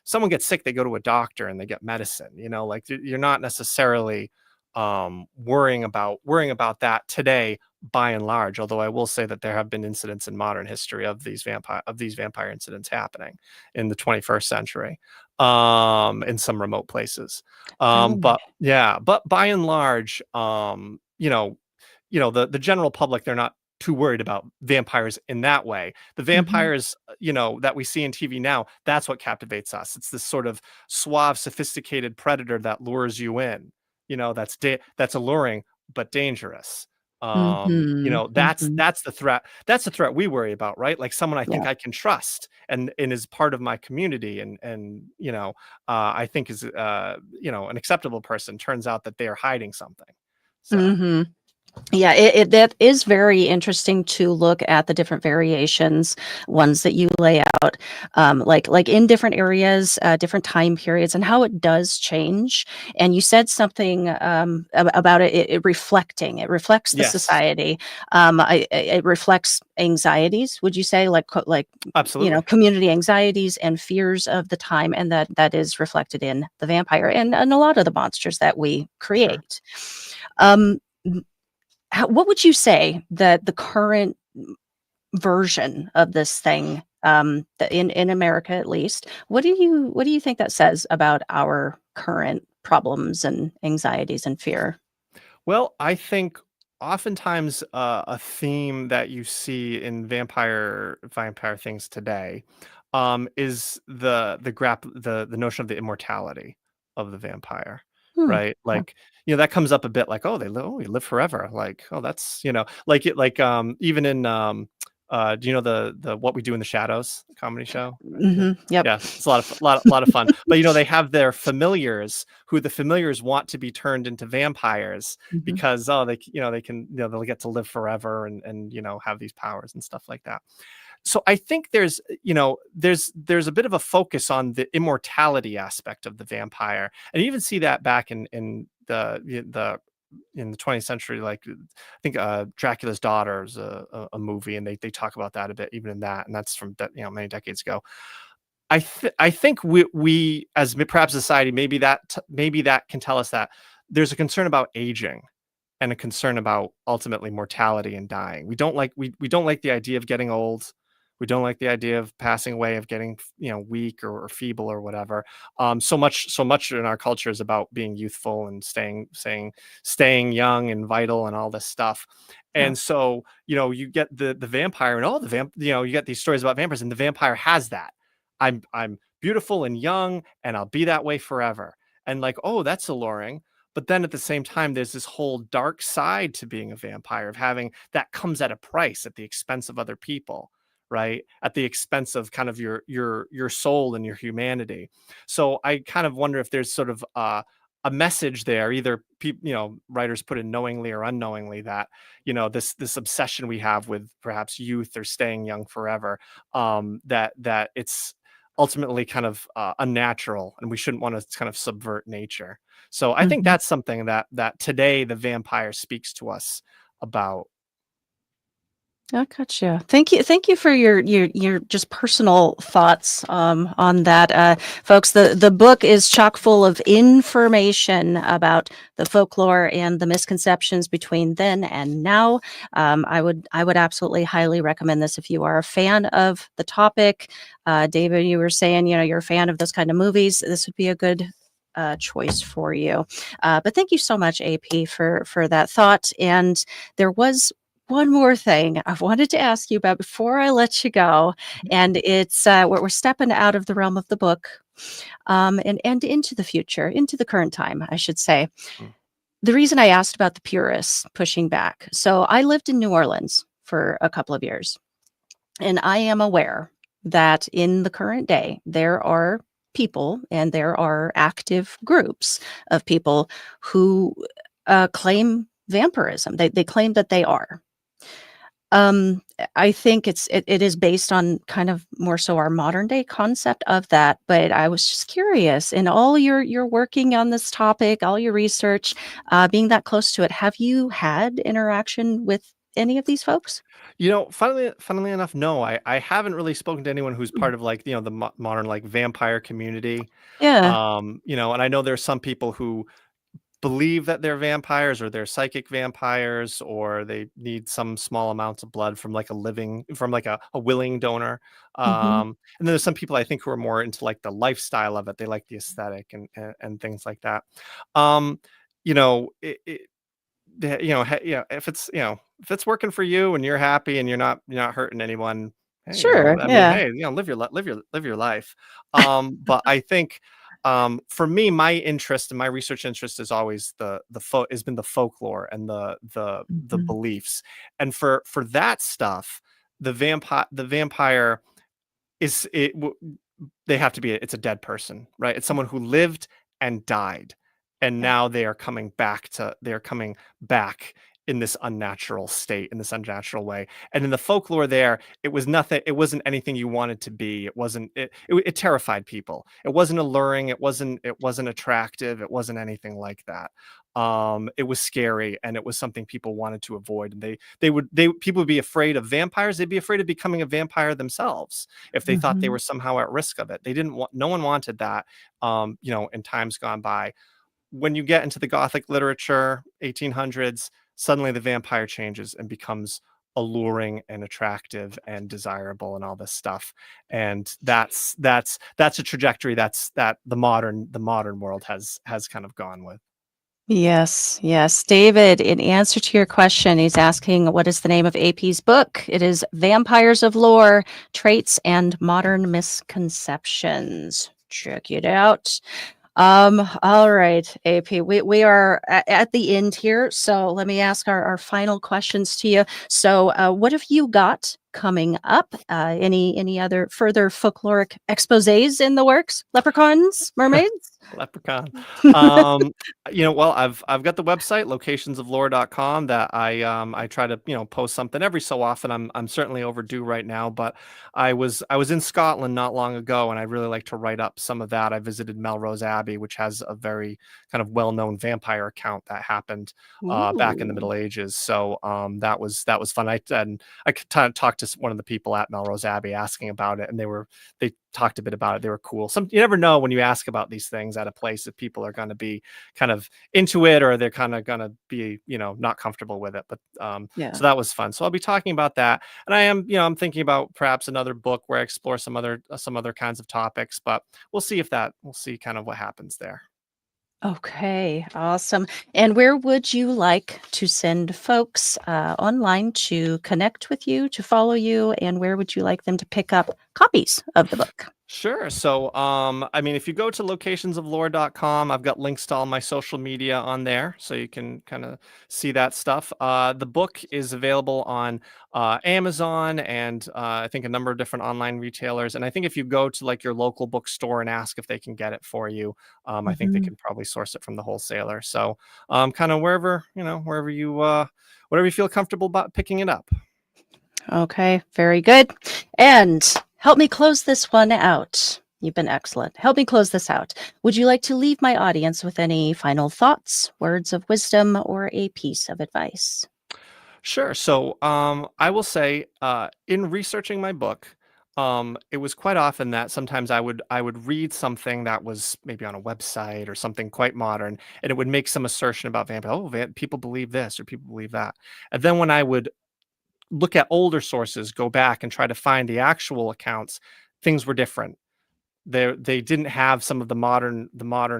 Speaker 2: someone gets sick, they go to a doctor and they get medicine, like you're not necessarily worrying about that today by and large. Although I will say that there have been incidents in modern history of these vampire incidents happening in the 21st century, in some remote places.
Speaker 1: Really?
Speaker 2: But yeah, but by and large, the general public, they're not too worried about vampires in that way. The
Speaker 1: Mhm.
Speaker 2: vampires, that we see in TV now, that's what captivates us. It's this sort of suave, sophisticated predator that lures you in. That's alluring but dangerous.
Speaker 1: Mhm. Mhm.
Speaker 2: That's the threat. That's the threat we worry about, right? Like someone I
Speaker 1: Yeah.
Speaker 2: think I can trust and is part of my community, and I think is an acceptable person. Turns out that they are hiding something. So
Speaker 1: Mhm. Yeah, that is very interesting to look at the different variations, ones that you lay out, like in different areas, different time periods, and how it does change. And you said something about it reflecting. It reflects the
Speaker 2: Yes,
Speaker 1: society. It reflects anxieties. Would you say, like
Speaker 2: absolutely.
Speaker 1: community anxieties and fears of the time, and that is reflected in the vampire and a lot of the monsters that we
Speaker 2: Sure.
Speaker 1: create. Um, what would you say that the current version of this thing, in America at least, what do you think that says about our current problems and anxieties and fear?
Speaker 2: Well, I think oftentimes a theme that you see in vampire things today is the notion of the immortality of the vampire,
Speaker 1: Hmm.
Speaker 2: right?
Speaker 1: Yeah.
Speaker 2: Like that comes up a bit, like, oh, you live forever, like, oh, that's like it like even in do you know the What We Do in the Shadows comedy show?
Speaker 1: Yep.
Speaker 2: Yeah, it's a lot of fun. But they have their familiars, who the familiars want to be turned into vampires
Speaker 1: Mhm.
Speaker 2: because, oh, they can, they'll get to live forever and have these powers and stuff like that. So I think there's a bit of a focus on the immortality aspect of the vampire, and you even see that back in the 20th century, like I think Dracula's Daughter is a movie, and they talk about that a bit even in that, and that's from many decades ago. I think we as perhaps a society, maybe that can tell us that there's a concern about aging and a concern about ultimately mortality and dying. We don't like the idea of getting old. We don't like the idea of passing away, of getting weak or feeble or whatever. So much in our culture is about being youthful and staying young and vital and all this stuff.
Speaker 1: Yeah.
Speaker 2: And so you get the vampire, and all you get these stories about vampires, and the vampire has that. I'm beautiful and young, and I'll be that way forever. And like, oh, that's alluring. But then at the same time, there's this whole dark side to being a vampire, of having that comes at a price, at the expense of other people, right? At the expense of kind of your soul and your humanity. So I kind of wonder if there's sort of a message there, either writers put in knowingly or unknowingly, that this obsession we have with perhaps youth or staying young forever, that it's ultimately kind of unnatural, and we shouldn't want to kind of subvert nature. So I think
Speaker 1: Mhm.
Speaker 2: that's something that today the vampire speaks to us about.
Speaker 1: I gotcha. Thank you for your just personal thoughts on that, folks. The book is chock full of information about the folklore and the misconceptions between then and now. I would absolutely highly recommend this if you are a fan of the topic. David, you were saying you're a fan of those kind of movies. This would be a good choice for you. But thank you so much, AP, for that thought. And there was one more thing I wanted to ask you about before I let you go,
Speaker 2: Mhm.
Speaker 1: and it's we're stepping out of the realm of the book, and into the future, into the current time, I should say.
Speaker 2: Mm.
Speaker 1: The reason I asked about the purists pushing back, so I lived in New Orleans for a couple of years, and I am aware that in the current day there are people and there are active groups of people who claim vampirism. They claim that they are. I think it is based on kind of more so our modern day concept of that, but I was just curious, in all your working on this topic, all your research, being that close to it, have you had interaction with any of these folks?
Speaker 2: Funnily enough, no, I haven't really spoken to anyone who's
Speaker 1: Mm.
Speaker 2: part of, like, the modern, like, vampire community.
Speaker 1: Yeah.
Speaker 2: And I know there's some people who believe that they're vampires, or they're psychic vampires, or they need some small amounts of blood from like a willing donor.
Speaker 1: Mhm.
Speaker 2: And then there's some people, I think, who are more into like the lifestyle of it. They like the aesthetic and things like that. Um, if it's working for you and you're happy and you're not hurting anyone, hey,
Speaker 1: Sure,
Speaker 2: I mean,
Speaker 1: yeah.
Speaker 2: hey, live your life. But I think for me, my interest and my research interest is always has been the folklore and the
Speaker 1: Mhm.
Speaker 2: beliefs. And for that stuff, the vampire is it w- they have to be it's a dead person, right? It's someone who lived and died, and
Speaker 1: Yeah.
Speaker 2: now they are coming back in this unnatural state, in this unnatural way. And in the folklore there, it was nothing, it wasn't anything you wanted to be. It wasn't, it terrified people. It wasn't alluring, it wasn't attractive, it wasn't anything like that. It was scary, and it was something people wanted to avoid. And people would be afraid of vampires. They'd be afraid of becoming a vampire themselves if they thought they
Speaker 1: Mhm.
Speaker 2: were somehow at risk of it. They didn't want, no one wanted that, in times gone by. When you get into the Gothic literature, 1800s, suddenly the vampire changes and becomes alluring and attractive and desirable and all this stuff. And that's a trajectory that the modern world has kind of gone with.
Speaker 1: Yes, yes. David, in answer to your question, he's asking what is the name of AP's book? It is Vampires of Lore, Traits and Modern Misconceptions. Check it out. All right, AP, we are at the end here, so let me ask our final questions to you. So, what have you got coming up? Any other further folkloric exposés in the works? Leprechauns, mermaids?
Speaker 2: Leprechaun. Well, I've got the website locationsoflore.com that I try to, post something every so often. I'm certainly overdue right now, but I was in Scotland not long ago, and I really like to write up some of that. I visited Melrose Abbey, which has a very kind of well-known vampire account that happened back in the
Speaker 1: Ooh,
Speaker 2: Middle Ages. So that was fun. I could talk to one of the people at Melrose Abbey asking about it, and they talked a bit about it. They were cool. You never know when you ask about these things at a place if people are going to be kind of into it, or they're kind of going to be, not comfortable with it. But
Speaker 1: yeah.
Speaker 2: so that was fun. So I'll be talking about that. And I'm thinking about perhaps another book where I explore some other kinds of topics, but we'll see kind of what happens there.
Speaker 1: Okay, awesome. And where would you like to send folks online to connect with you, to follow you, and where would you like them to pick up copies of the book?
Speaker 2: Sure. So, if you go to locationsoflore.com, I've got links to all my social media on there, so you can kind of see that stuff. The book is available on Amazon and I think a number of different online retailers. And I think if you go to like your local bookstore and ask if they can get it for you, I think they
Speaker 1: Mhm.
Speaker 2: can probably source it from the wholesaler. So, kind of wherever you feel comfortable about picking it up.
Speaker 1: Okay, very good. And help me close this one out. You've been excellent. Help me close this out. Would you like to leave my audience with any final thoughts, words of wisdom, or a piece of advice?
Speaker 2: Sure. So, I will say, in researching my book, it was quite often that sometimes I would read something that was maybe on a website or something quite modern, and it would make some assertion about vampire. Oh, people believe this or people believe that. And then when I would look at older sources, go back and try to find the actual accounts, things were different. They didn't have some of the modern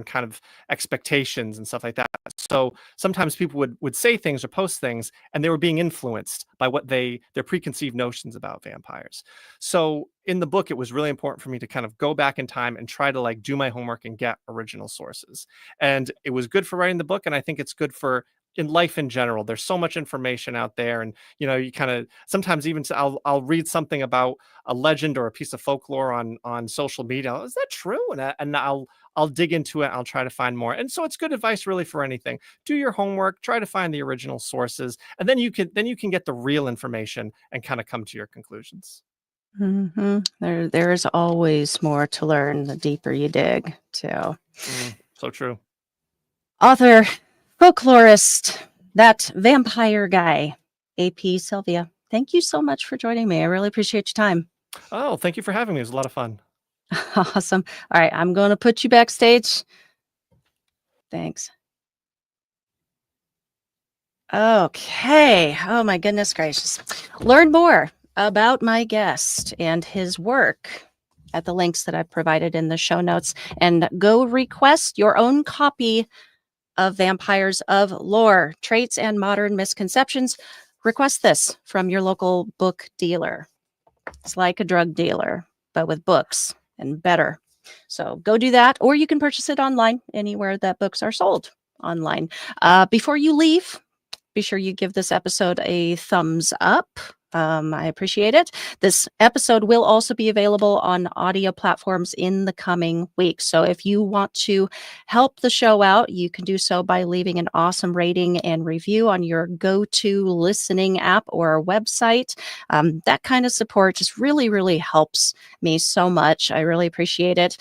Speaker 2: kind of expectations and stuff like that. So sometimes people would say things or post things, and they were being influenced by their preconceived notions about vampires. So in the book, it was really important for me to kind of go back in time and try to like do my homework and get original sources. And it was good for writing the book, and I think it's good for in life in general. There's so much information out there, and you kind of sometimes even I'll read something about a legend or a piece of folklore on social media. Is that true? And I'll dig into it. I'll try to find more. And so it's good advice really for anything. Do your homework, try to find the original sources, and then you can get the real information and kind of come to your conclusions.
Speaker 1: There's always more to learn the deeper you dig, too.
Speaker 2: So true.
Speaker 1: Author, folklorist, that vampire guy, AP Sylvia. Thank you so much for joining me. I really appreciate your time.
Speaker 2: Oh, thank you for having me. It was a lot of fun.
Speaker 1: Awesome. All right, I'm going to put you backstage. Thanks. Okay. Oh, my goodness gracious. Learn more about my guest and his work at the links that I've provided in the show notes, and go request your own copy of Vampires of Lore, Traits and Modern Misconceptions. Request this from your local book dealer. It's like a drug dealer, but with books and better. So go do that, or you can purchase it online anywhere that books are sold online. Before you leave, be sure you give this episode a thumbs up, I appreciate it. This episode will also be available on audio platforms in the coming weeks. So if you want to help the show out, you can do so by leaving an awesome rating and review on your go-to listening app or website. That kind of support just really, really helps me so much. I really appreciate it.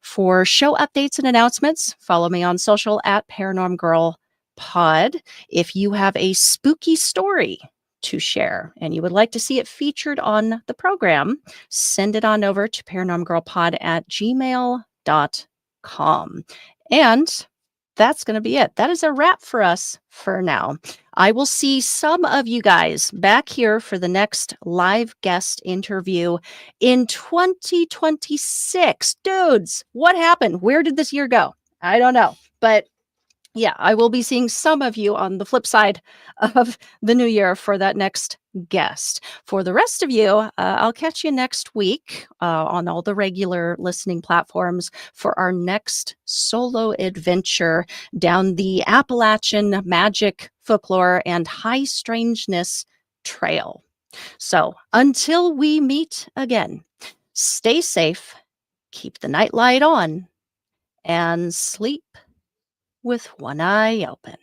Speaker 1: For show updates and announcements, follow me on social at Paranorm Girl Pod. If you have a spooky story to share and you would like to see it featured on the program, send it on over to paranormgirlpod@gmail.com. And that's going to be it. That is a wrap for us for now. I will see some of you guys back here for the next live guest interview in 2026. Dudes, what happened? Where did this year go? I don't know. But yeah, I will be seeing some of you on the flip side of the new year for that next guest. For the rest of you, I'll catch you next week on all the regular listening platforms for our next solo adventure down the Appalachian magic, folklore, and high strangeness trail. So until we meet again, stay safe, keep the nightlight on, and sleep with one eye open.